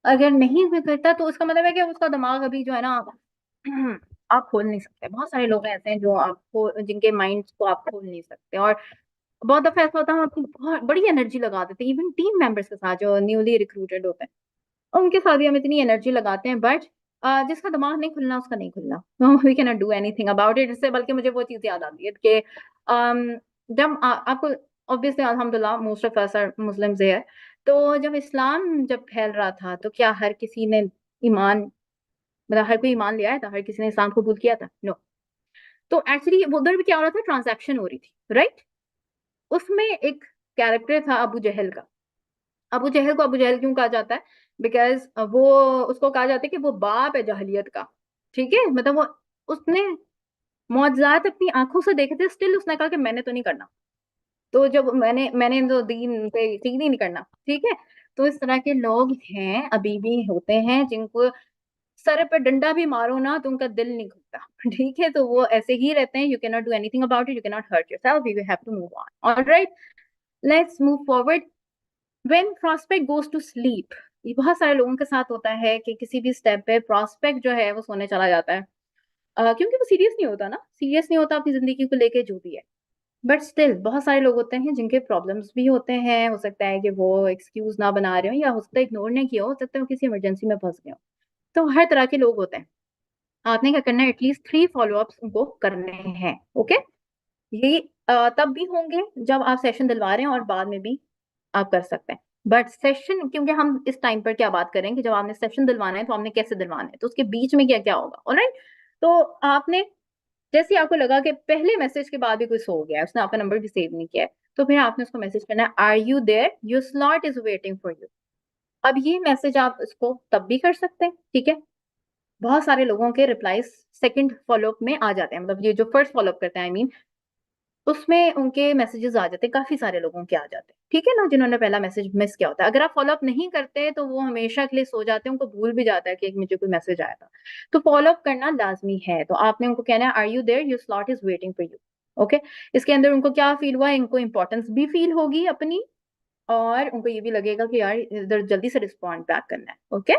अगर नहीं भी करता तो उसका मतलब है कि उसका दिमाग अभी जो है ना आप खोल नहीं सकते। बहुत सारे लोग ऐसे हैं जो आपको, जिनके माइंड को आप खोल नहीं सकते। और बहुत दफा ऐसा होता है हम अपनी बहुत बड़ी एनर्जी लगा देते हैं, इवन टीम मेंबर्स के साथ जो न्यूली रिक्रूटेड होते हैं, और उनके साथ भी हम इतनी एनर्जी लगाते हैं, बट जिसका दिमाग नहीं खुलना उसका नहीं खुलना, we can not do anything about it. इससे बल्कि मुझे वो चीज याद आती है कि जब आपको, ऑब्वियसली अल्हम्दुलिल्लाह most of us are Muslims है, तो जब इस्लाम जब फैल रहा था तो क्या हर किसी ने ईमान, मतलब हर कोई ईमान ले आया था, हर किसी ने इस्लाम कबूल किया था? नो। तो एक्चुअली उधर भी क्या हो रहा था, ट्रांजैक्शन हो रही थी, राइट? उसमें एक कैरेक्टर था अबू जहल का। अबू जहल को अबू जहल क्यों कहा जाता है? बिकॉज वो, उसको कहा जाता है कि वो बाप है जहलियत का। ठीक है, मतलब वो, उसने मौजज़ात अपनी आंखों से देखे थे, स्टिल उसने कहा कि मैंने तो नहीं करना। तो जब मैंने तो दीन पे यकीन ही नहीं करना। ठीक है, तो इस तरह के लोग हैं, अभी भी होते हैं, जिनको सर पे डंडा भी मारो ना तो उनका दिल नहीं खुलता। ठीक है, तो वो ऐसे ही रहते हैं। You can not do anything about it, you can not hurt yourself, you have to move on. Alright, let's move forward. When prospect goes to sleep, ये बहुत सारे लोगों के साथ होता है कि किसी भी स्टेप पे प्रोस्पेक्ट जो है वो सोने चला जाता है। क्योंकि वो सीरियस नहीं होता ना, सीरियस नहीं होता अपनी जिंदगी को लेके जो भी है। बट स्टिल बहुत सारे लोग होते हैं जिनके प्रॉब्लम्स भी होते हैं, हो सकता है कि वो एक्सक्यूज ना बना रहे हो, या हो सकता है इग्नोर नहीं किया हो सकता है वो किसी इमरजेंसी में फंस गए हो। तो हर तरह के लोग होते हैं। आपने क्या करना है, एटलीस्ट 3 फॉलोअप्स उनको करने हैं। ओके, ये तब भी होंगे जब आप सेशन दिलवा रहे हैं, और बाद में भी आप कर सकते हैं। बट सेशन, क्योंकि हम इस टाइम पर क्या बात करें कि जब आपने सेशन दिलवाना है तो आपने कैसे दिलवाना है, तो उसके बीच में क्या क्या होगा। ऑलराइट, तो आपने, जैसे आपको लगा कि पहले मैसेज के बाद भी कोई सो गया है, उसने आपका नंबर भी सेव नहीं किया है, तो फिर आपने उसको मैसेज करना है, are you there, your slot is waiting for you. अब ये मैसेज आप इसको तब भी कर सकते हैं। ठीक है, बहुत सारे लोगों के रिप्लाईज सेकंड फॉलोअप में आ जाते हैं, मतलब ये जो फर्स्ट फॉलोअप करते हैं, आई मीन, उसमें उनके मैसेजेस आ जाते हैं, काफी सारे लोगों के आ जाते हैं। ठीक है ना, जिन्होंने पहला मैसेज मिस किया होता है, अगर आप फॉलोअप नहीं करते तो वो हमेशा के लिए सो जाते हैं, उनको भूल भी जाता है कि एक मुझे कोई मैसेज आया था। तो फॉलोअप करना लाजमी है। तो आपने उनको कहना है, are you there, your slot is waiting for you. Okay, इसके अंदर उनको क्या फील हुआ, इनको इंपॉर्टेंस भी फील होगी अपनी, और उनको ये भी लगेगा कि यार इधर जल्दी से रिस्पॉन्ड बैक करना है। ओके,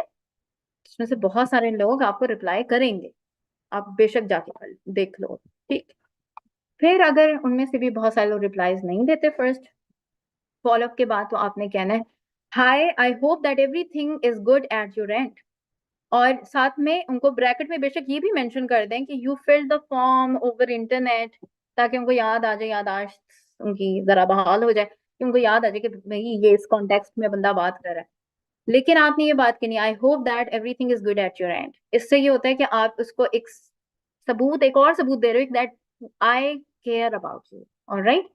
इसमें से बहुत सारे लोग आपको रिप्लाई करेंगे, आप बेशक जाके देख लो। ठीक, फिर अगर उनमें से भी बहुत सारे लोग रिप्लाईज नहीं देते फर्स्ट फॉलोअप के बाद, तो आपने कहना है, hi I hope that everything is good at your end. और साथ में उनको ब्रैकेट में बेशक ये भी मेंशन कर दें कि you filled the form over internet, ताकि उनको याद आ जाए, याददाश्त उनकी जरा बहाल हो जाए, कि उनको याद आ जाए कि भाई ये इस कॉन्टेक्स्ट में बंदा बात कर रहा है। लेकिन आपने ये बात करनी, आई hope that everything is good at your and. इससे ये होता है कि आप उसको एक सबूत, एक और सबूत दे रहे हो that I care about you. Alright,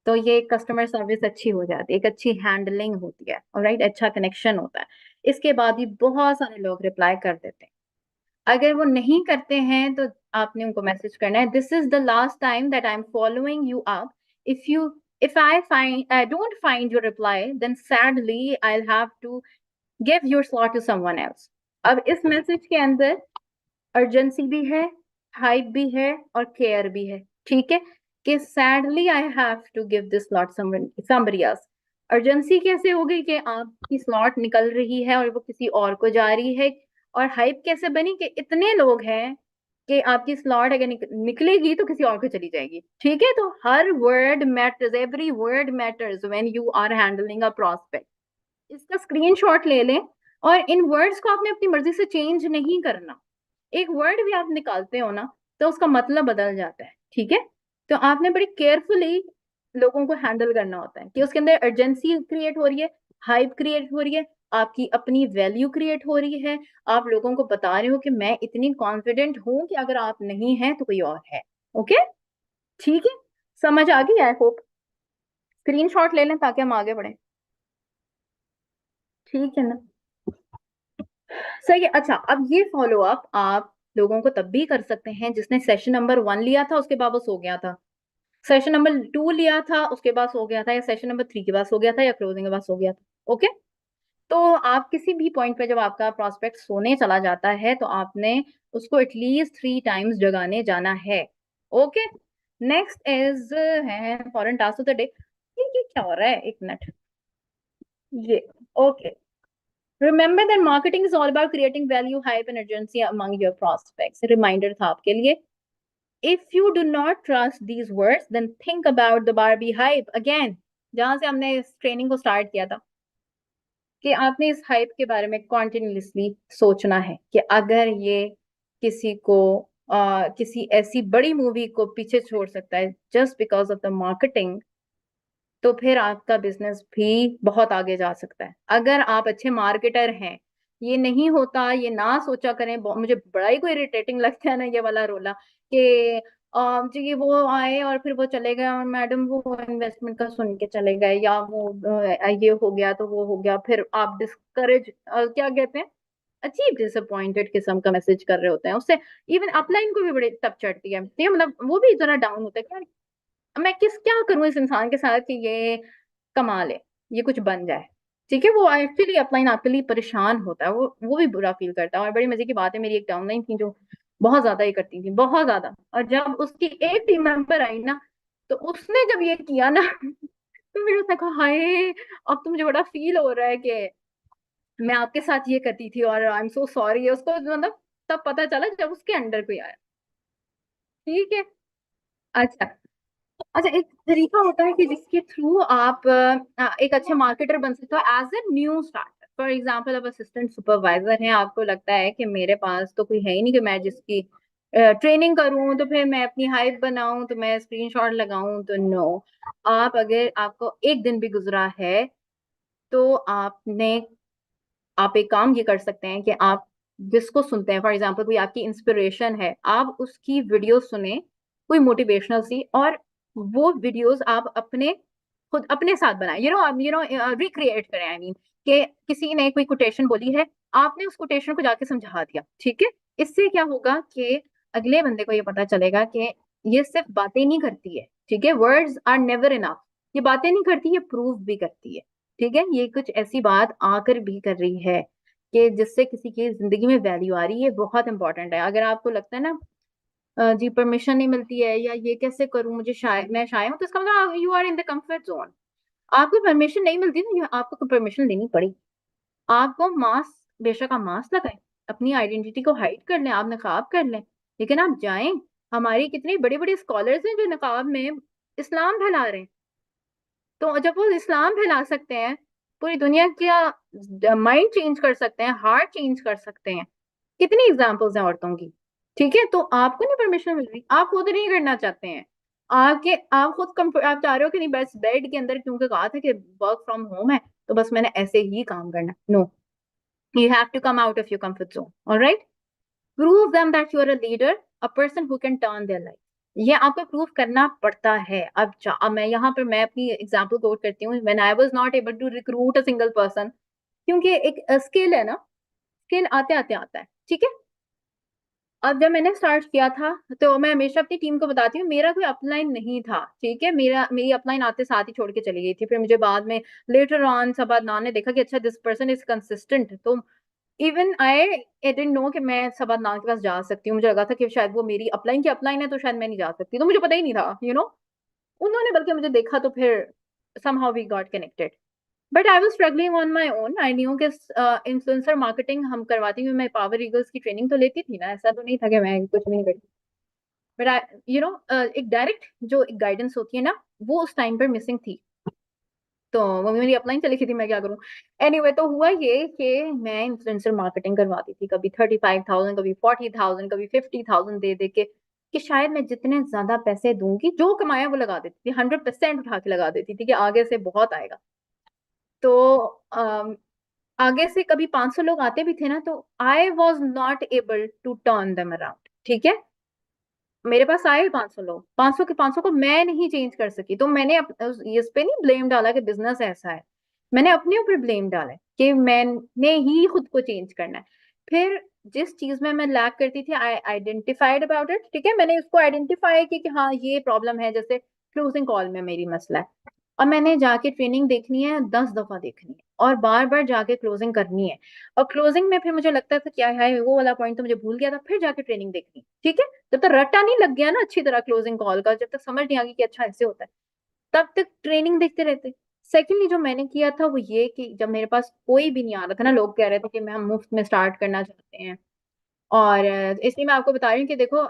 तो ये एक कस्टमर सर्विस अच्छी हो जाती है, एक अच्छी हैंडलिंग होती है। ऑलराइट, अच्छा कनेक्शन होता है। इसके बाद भी बहुत सारे लोग रिप्लाई कर देते हैं। अगर वो नहीं करते हैं तो आपने उनको मैसेज करना है, this is the last time that I am following you up, if you, if I don't find your reply, then sadly I'll have to give your slot to someone else। अब इस message के अंदर urgency भी है, hype भी है, और care भी है। ठीक है, कि sadly I have to give this slot somebody else. Urgency कैसे होगी कि आपकी स्लॉट निकल रही है और वो किसी और को जा रही है। और हाइप कैसे बनी कि इतने लोग हैं कि आपकी स्लॉट अगर निकलेगी तो किसी और को चली जाएगी। ठीक है, तो हर word matters, every word matters when you are handling a prospect. इसका स्क्रीनशॉट ले लें, और इन वर्ड्स को आपने अपनी मर्जी से चेंज नहीं करना। एक वर्ड भी आप निकालते हो ना तो उसका मतलब बदल जाता है। ठीक है, तो आपने बड़ी केयरफुली लोगों को हैंडल करना होता है कि उसके अंदर अर्जेंसी क्रिएट हो रही है, हाइप क्रिएट हो रही है, आपकी अपनी वैल्यू क्रिएट हो रही है। आप लोगों को बता रहे हो कि मैं इतनी कॉन्फिडेंट हूं कि अगर आप नहीं हैं तो कोई और है। ओके, ठीक है, समझ आ गई आई होप। स्क्रीनशॉट ले लें ताकि हम आगे बढ़े। ठीक है ना, सही है। अच्छा, अब ये फॉलो अप आप लोगों को तब भी कर सकते हैं जिसने सेशन नंबर 1 लिया था उसके बाद वो सो गया था, सेशन नंबर 2 लिया था उसके बाद सो गया था, या सेशन नंबर 3 के बाद सो गया था, या क्लोजिंग के बाद सो गया था। ओके, तो आप किसी भी पॉइंट पे जब आपका प्रोस्पेक्ट सोने चला जाता है तो आपने उसको एटलीस्ट 3 टाइम्स जगाने जाना है। ओके, नेक्स्ट इज है foreign task of the day. ये क्या हो रहा है, एक मिनट। ये okay. Remember that marketing is all about creating value, hype and urgency among your prospects. Reminder था आपके लिए। If you do not trust these words then think about the Barbie hype again, जहां से हमने इस training को start किया था, कि आपने इस हाइप के बारे में कॉन्टिन्यूसली सोचना है कि अगर ये किसी को किसी ऐसी बड़ी मूवी को पीछे छोड़ सकता है just because of the marketing, तो फिर आपका बिजनेस भी बहुत आगे जा सकता है अगर आप अच्छे मार्केटर हैं। ये नहीं होता, ये ना सोचा करें। मुझे बड़ा ही कोई इरिटेटिंग लगता है ना ये वाला रोला, कि जी ये वो आए और फिर वो चले गए और मैडम वो इन्वेस्टमेंट का सुन के चले गए, या वो ये हो गया तो वो हो गया, फिर आप डिस्करेज क्या कहते हैं, अजीब डिसअपॉइंटेड किस्म का मैसेज कर रहे होते हैं। उससे इवन अपलाइन को भी बड़ी तब चढ़ती है, तो ये मतलब वो भी जरा डाउन होता है कि यार मैं क्या करूं इस इंसान के साथ कि ये कमा ले, ये कुछ बन जाए। ठीक है, वो एक्चुअली अपलाइन आपके लिए परेशान होता है, वो भी बुरा फील करता है। और बड़ी मजे की बात है, मेरी एक डाउनलाइन थी जो बहुत ज्यादा ये करती थी, बहुत ज्यादा। और जब उसकी एक टीम मेंबर आई ना, तो उसने जब ये किया ना तो मेरे उसने कहा हाय, अब तो मुझे बड़ा फील हो रहा है कि मैं आपके साथ ये करती थी और आई एम सो सॉरी। उसको मतलब तब पता चला जब उसके अंडर कोई आया। ठीक है। अच्छा। अच्छा, एक तरीका होता है कि जिसके थ्रू आप एक अच्छे मार्केटर बन सकते हो as a new starter. For example, अब असिस्टेंट सुपरवाइजर है, आपको लगता है कि मेरे पास तो कोई है ही नहीं कि मैं जिसकी ट्रेनिंग करूं, तो फिर मैं अपनी हाइप बनाऊं, तो मैं स्क्रीनशॉट लगाऊं, तो नो। आप अगर आपको एक दिन भी गुजरा है, तो आप एक काम ये कर सकते हैं कि आप जिसको सुनते हैं, फॉर एग्जाम्पल कोई आपकी इंस्पिरेशन है, आप उसकी वीडियो सुने, कोई मोटिवेशनल सी, और वो वीडियोस आप अपने खुद अपने साथ बनाए, रिक्रिएट करें। आई मीन कि किसी ने कोई कोटेशन बोली है, आपने उस कोटेशन को जाके समझा दिया। ठीक है। इससे क्या होगा कि अगले बंदे को ये पता चलेगा कि ये सिर्फ बातें नहीं करती है। ठीक है, वर्ड्स आर नेवर इनफ। ये बातें नहीं करती, ये प्रूव भी करती है। ठीक है, ये कुछ ऐसी बात आकर भी कर रही है कि जिससे किसी की जिंदगी में वैल्यू आ रही है। बहुत इंपॉर्टेंट है। अगर आपको लगता है ना जी परमिशन नहीं मिलती है, या ये कैसे करूं, मैं शाय हूं, तो इसका मतलब you are in the comfort zone. आपको परमिशन नहीं मिलती ना, आपको परमिशन लेनी पड़ी। आपको मास्क, बेशक आप मास्क लगाएं, अपनी आइडेंटिटी को हाइड कर लें, आप नकाब कर लें, लेकिन आप जाएं। हमारी कितने बड़े बड़े स्कॉलर्स हैं जो नकाब में इस्लाम फैला रहे हैं। तो जब वो इस्लाम फैला सकते हैं, पूरी दुनिया का माइंड चेंज कर सकते हैं, हार्ट चेंज कर सकते हैं, कितनी एग्जाम्पल्स हैं औरतों की। ठीक है, तो आपको नहीं परमिशन मिल रही, आप खुद नहीं करना चाहते हैं, आप खुद आप चाह रहे हो कि नहीं बस बेड के अंदर, क्योंकि कहा था कि वर्क फ्रॉम होम है तो बस मैंने ऐसे ही काम करना। No, you have to come out of your comfort zone. Alright, prove them that you are a leader, a person who can turn their life. ये आपको प्रूव करना पड़ता है। अब मैं यहाँ पर मैं अपनी एग्जांपल कोट करती हूँ। When I was not able to recruit a single person, क्योंकि एक स्किल है ना, स्किल आते आते आता है। ठीक है। अब जब मैंने स्टार्ट किया था, तो मैं हमेशा अपनी टीम को बताती हूँ, मेरा कोई अपलाइन नहीं था। ठीक है, मेरी अपलाइन आते साथ ही छोड़ के चली गई थी। फिर मुझे बाद में लेटर ऑन सबादनान ने देखा कि अच्छा दिस पर्सन इज कंसिस्टेंट। तो इवन आई डिडंट नो कि मैं सबादनान के पास जा सकती हूँ। मुझे लगा था कि शायद वो मेरी अपलाइन की अपलाइन है, तो शायद मैं नहीं जा सकती, तो मुझे पता ही नहीं था। उन्होंने बल्कि मुझे देखा, तो फिर somehow we got connected. But I was struggling on my own. I knew कि इन्फ्लुएंसर मार्केटिंग हम करवाती हूँ, मैं पावर ईगल्स की ट्रेनिंग तो लेती थी ना, ऐसा तो नहीं था कि मैं कुछ भी नहीं करती। बट आई एक डायरेक्ट जो एक गाइडेंस होती है ना, वो उस टाइम पर मिसिंग थी। तो वो मेरी अपलाइन चली गई थी, मैं क्या करूँ। एनीवे, तो हुआ ये कि मैं इन्फ्लुएंसर मार्केटिंग करवाती थी, कभी 35,000, कभी 40,000, कभी 50,000 दे दे के, कि शायद मैं जितने ज्यादा पैसे दूंगी, जो कमाया वो लगा देती थी, 100% उठा के लगा देती थी कि आगे से बहुत आएगा। तो आगे से कभी 500 लोग आते भी थे ना, तो I was not able to turn them around. ठीक है, मेरे पास आए 500 लोग, 500 के 500 को मैं नहीं चेंज कर सकी। तो मैंने इस पे नहीं ब्लेम डाला कि बिजनेस ऐसा है, मैंने अपने ऊपर ब्लेम डाला है कि मैंने ही खुद को चेंज करना है। फिर जिस चीज में मैं लैक करती थी, आई आइडेंटिफाइड अबाउट इट। ठीक है, मैंने उसको आइडेंटिफाई किया कि हाँ ये प्रॉब्लम है। जैसे क्लोजिंग कॉल में मेरी मसला है, और मैंने जाके ट्रेनिंग देखनी है 10 दफा देखनी है और बार बार जाके क्लोजिंग करनी है। और क्लोजिंग में फिर मुझे लगता था क्या है वो वाला पॉइंट तो मुझे भूल गया था, फिर जाके ट्रेनिंग देखनी। ठीक है, जब तक रट्टा नहीं लग गया ना अच्छी तरह क्लोजिंग कॉल का, जब तक समझ नहीं आ गई कि अच्छा ऐसे होता है, तब तक ट्रेनिंग देखते रहते। सेकेंडली जो मैंने किया था वो ये कि जब मेरे पास कोई भी नहीं आ रहा था ना, लोग कह रहे थे कि मैं हम मुफ्त में स्टार्ट करना चाहते हैं, और इसलिए मैं आपको बता रही हूँ कि देखो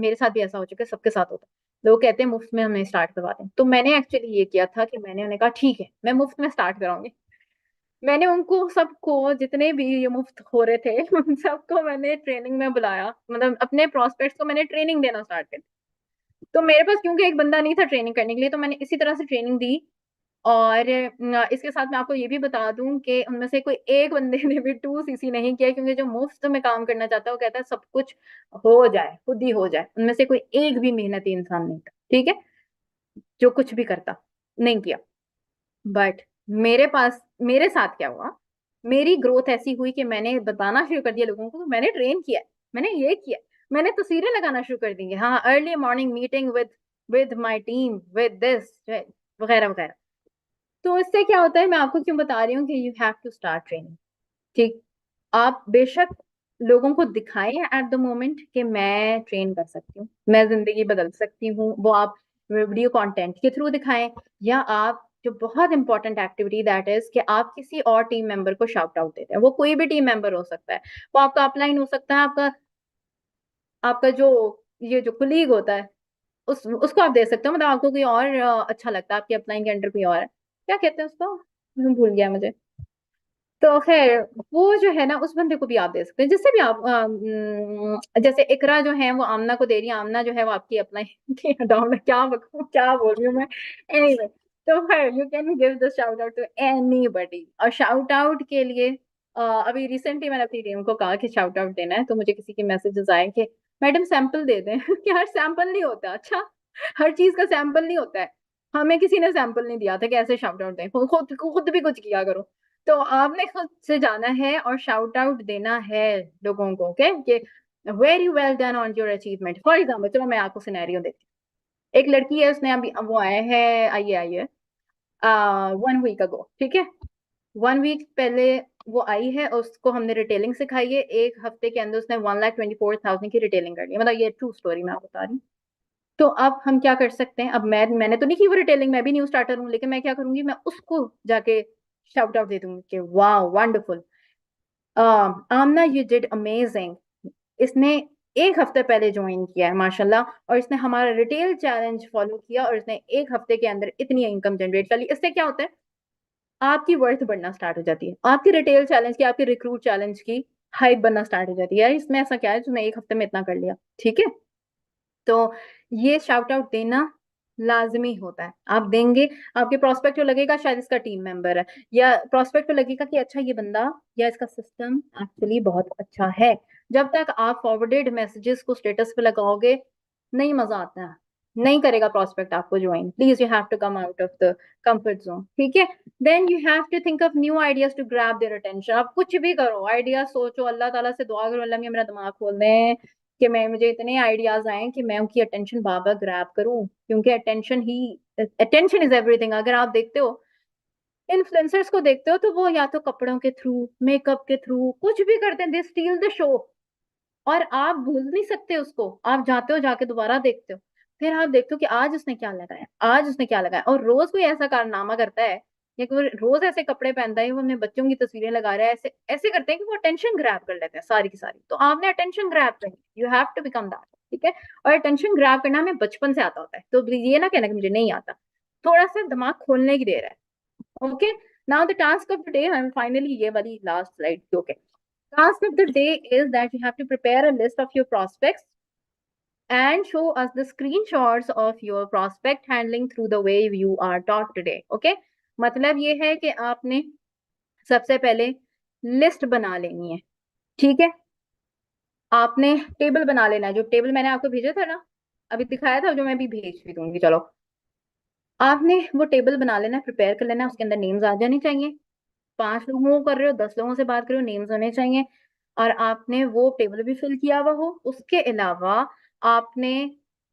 मेरे साथ भी ऐसा हो चुका है, सबके साथ होता है, लोग कहते हैं मुफ्त में हमें स्टार्ट करवाते हैं। तो मैंने एक्चुअली ये किया था कि मैंने उन्हें कहा ठीक है मैं मुफ्त में स्टार्ट कराऊंगी। मैंने उनको सबको जितने भी ये मुफ्त हो रहे थे उन सबको मैंने ट्रेनिंग में बुलाया, मतलब अपने प्रोस्पेक्ट्स को मैंने ट्रेनिंग देना स्टार्ट कर दी। तो मेरे पास क्योंकि एक बंदा नहीं था ट्रेनिंग करने के लिए, तो मैंने इसी तरह से ट्रेनिंग दी। और इसके साथ मैं आपको ये भी बता दूं कि उनमें से कोई एक बंदे ने भी 2 सीसी नहीं किया, क्योंकि जो मुफ्त में काम करना चाहता है वो कहता है सब कुछ हो जाए, खुद ही हो जाए। उनमें से कोई एक भी मेहनती इंसान नहीं था, ठीक है, जो कुछ भी करता, नहीं किया। बट मेरे साथ क्या हुआ, मेरी ग्रोथ ऐसी हुई कि मैंने बताना शुरू कर दिया लोगों को कि मैंने ट्रेन किया है, मैंने ये किया है। मैंने तस्वीरें लगाना शुरू कर दी, हाँ, early morning meeting with my team with this वगैरह वगैरह। तो इससे क्या होता है, मैं आपको क्यों बता रही हूँ कि you have to start training. ठीक, आप बेशक लोगों को दिखाएं एट द मोमेंट कि मैं ट्रेन कर सकती हूँ, मैं जिंदगी बदल सकती हूँ, वो आप वीडियो कंटेंट के थ्रू दिखाएं, या आप जो बहुत इंपॉर्टेंट एक्टिविटी दैट इज कि आप किसी और टीम मेंबर को शाउट आउट देते हैं। वो कोई भी टीम मेंबर हो सकता है, वो आपका अपलाइन हो सकता है, आपका आपका जो ये जो कुलीग होता है उसको आप दे सकते हो, मतलब आपको कोई और अच्छा लगता है, आपके अपलाइन के अंडर कोई और है, क्या कहते हैं उसको, भूल गया मुझे। तो खैर, वो जो है ना उस बंदे को भी आप दे सकते हैं, जिससे भी आप जैसे इकरा जो है वो आमना को दे रही है, आमना जो है वो आपकी अपना क्या बोल रही हूँ मैं, एनीवे। तो खैर you can give the shout out to anybody. और शाउट आउट के लिए अभी रिसेंटली मैंने अपनी टीम को कहा कि शाउट आउट देना है, तो मुझे किसी के मैसेजेस आए कि मैडम सैंपल दे दें कि हर सैंपल नहीं होता, अच्छा हर चीज का सैंपल नहीं होता है। हमें किसी ने सैंपल नहीं दिया था कि ऐसे शाउट आउट दें, खुद खुद भी कुछ किया करो। तो आपने खुद से जाना है और शाउट आउट देना है लोगों को, ओके, कि very well done on your achievement. For example, चलो मैं आपको सिनेरियो देती हूँ। एक लड़की है, उसने अभी वो आए हैं आई है 1 वीक अगो, ठीक है, 1 वीक पहले वो आई है, उसको हमने रिटेलिंग सिखाई है। 1 हफ्ते के अंदर उसने 1,24,000 की रिटेलिंग कर ली, मतलब ये ट्रू स्टोरी मैं आपको बता रही हूँ। तो अब हम क्या कर सकते हैं, अब मैंने तो नहीं की वो रिटेलिंग, मैं भी न्यू स्टार्टर हूँ, लेकिन मैं क्या करूंगी, मैं उसको जाके शाउट आउट दे दूंगी कि वाह wonderful, Amna you did amazing. इसने 1 हफ्ते पहले ज्वाइन किया है माशाल्लाह, और इसने हमारा रिटेल चैलेंज फॉलो किया और इसने 1 हफ्ते के अंदर इतनी इनकम जनरेट कर ली। इससे क्या होता है, आपकी वर्थ बढ़ना स्टार्ट हो जाती है, आपकी रिटेल चैलेंज की, आपकी रिक्रूट चैलेंज की हाइप बनना स्टार्ट हो जाती है, यार इसमें ऐसा क्या है जिसने 1 हफ्ते में इतना कर लिया। ठीक है, तो ये शाउट आउट देना लाजमी होता है, आप देंगे। आपके प्रोस्पेक्ट को लगेगा शायद इसका टीम मेंबर है, या प्रोस्पेक्ट को लगेगा कि अच्छा ये बंदा या इसका सिस्टम एक्चुअली बहुत अच्छा है। जब तक आप फॉरवर्डेड मैसेजेस को स्टेटस पे लगाओगे, नहीं मजा आता है, नहीं करेगा प्रोस्पेक्ट आपको join. Please you have to come out of the comfort zone, ठीक है। Then you have to think of new ideas to grab their attention. आप कुछ भी करो, आइडिया सोचो, अल्लाह ताला से दुआ करो, अल्लाह मियां मेरा दिमाग खोल दे कि मैं मुझे इतने आइडियाज आए कि मैं उनकी अटेंशन बार बार ग्रैब करूं, क्योंकि अटेंशन इज एवरीथिंग। अगर आप देखते हो इन्फ्लुएंसर्स को देखते हो, तो वो या तो कपड़ों के थ्रू, मेकअप के थ्रू कुछ भी करते हैं, दे स्टील द शो। और आप भूल नहीं सकते उसको, आप जाते हो जाके दोबारा देखते हो, फिर आप देखते हो कि आज उसने क्या लगाया, आज उसने क्या लगाया, और रोज कोई ऐसा कारनामा करता है, या कोई रोज ऐसे कपड़े पहनता है, वो अपने बच्चों की तस्वीरें लगा रहा है, ऐसे ऐसे करते हैं कि वो अटेंशन ग्रैब कर लेते हैं सारी की सारी। तो आपने अटेंशन ग्रैब करनी, you have to become that, ठीक है। और अटेंशन ग्रैब करना हमें बचपन से आता होता है, तो ये ना कहना कि मुझे नहीं आता, थोड़ा सा दिमाग खोलने की देर है। Okay, now the task of the day, finally ये वाली last slide, okay. Task of the day is that you have to prepare a list of your prospects and show us the screenshots of your prospect handling through the way you are taught today. Okay? मतलब ये है कि आपने सबसे पहले list बना लेनी है, ठीक है। आपने टेबल बना लेना है, जो टेबल मैंने आपको भेजा था ना, अभी दिखाया था, जो मैं भी भेज भी दूंगी, चलो। आपने वो टेबल बना लेना, प्रिपेयर कर लेना, उसके अंदर नेम्स आ जाने चाहिए। 5 लोगों को कर रहे हो, 10 लोगों से बात कर रहे हो, नेम्स होने चाहिए। और आपने वो टेबल भी फिल किया हुआ हो। उसके अलावा आपने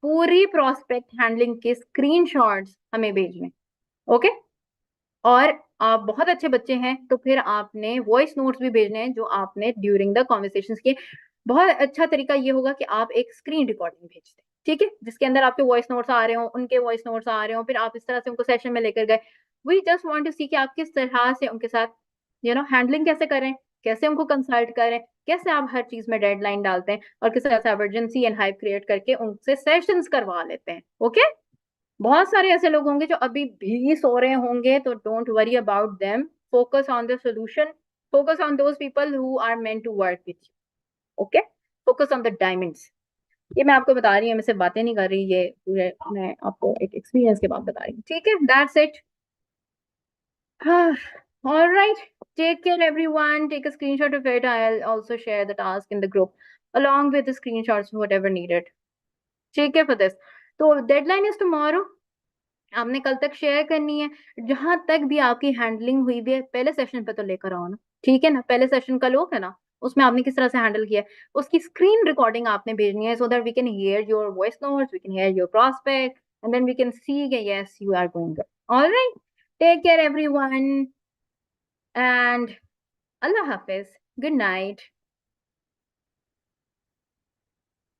पूरी प्रोस्पेक्ट हैंडलिंग के स्क्रीनशॉट्स हमें भेजने, ओके। और आप बहुत अच्छे बच्चे हैं तो फिर आपने वॉइस नोट्स भी भेजने हैं जो आपने ड्यूरिंग द कॉन्वर्सेशंस किए। बहुत अच्छा तरीका ये होगा कि आप एक स्क्रीन रिकॉर्डिंग भेज दें, ठीक है, जिसके अंदर आपके वॉइस नोट्स आ रहे हो, उनके वॉइस नोट्स आ रहे हो, फिर आप इस तरह से उनको सेशन में लेकर गए। वी जस्ट वांट टू सी कि आप किस तरह से उनके साथ हैंडलिंग कैसे करें, कैसे उनको कंसल्ट करें, कैसे आप हर चीज में डेडलाइन डालते हैं और किस तरह से एमरजेंसी एंड हाइप क्रिएट करके उनसे सेशंस करवा लेते हैं। ओके। बहुत सारे ऐसे लोग होंगे जो अभी भी सो रहे होंगे, तो don't worry about them, focus on the solution, focus on those people who are meant to work with you. Okay. Focus on the diamonds. ये मैं आपको बता रही हूँ, मैं सिर्फ बातें नहीं कर रही, ये पूरे मैं आपको एक एक्सपीरियंस के बाद बता रही हूँ, ठीक है। That's it. All right. Take care, everyone. Take a screenshot of it. I'll also share the task in the group along with the screenshots, whatever needed. ठीक है for this. तो deadline is tomorrow. आपने कल तक share करनी है। जहां तक भी आपकी हैंडलिंग हुई भी है, पहले सेशन पे तो लेकर आओ ना, ठीक है ना। पहले सेशन का लो है ना, उसमें आपने किस तरह से हैंडल किया है, उसकी स्क्रीन रिकॉर्डिंग आपने भेजनी है, so that we can hear your voice notes, we can hear your prospect, and then we can see कि yes you are going good. Alright. Take care everyone and अल्लाह हाफिज। Good night.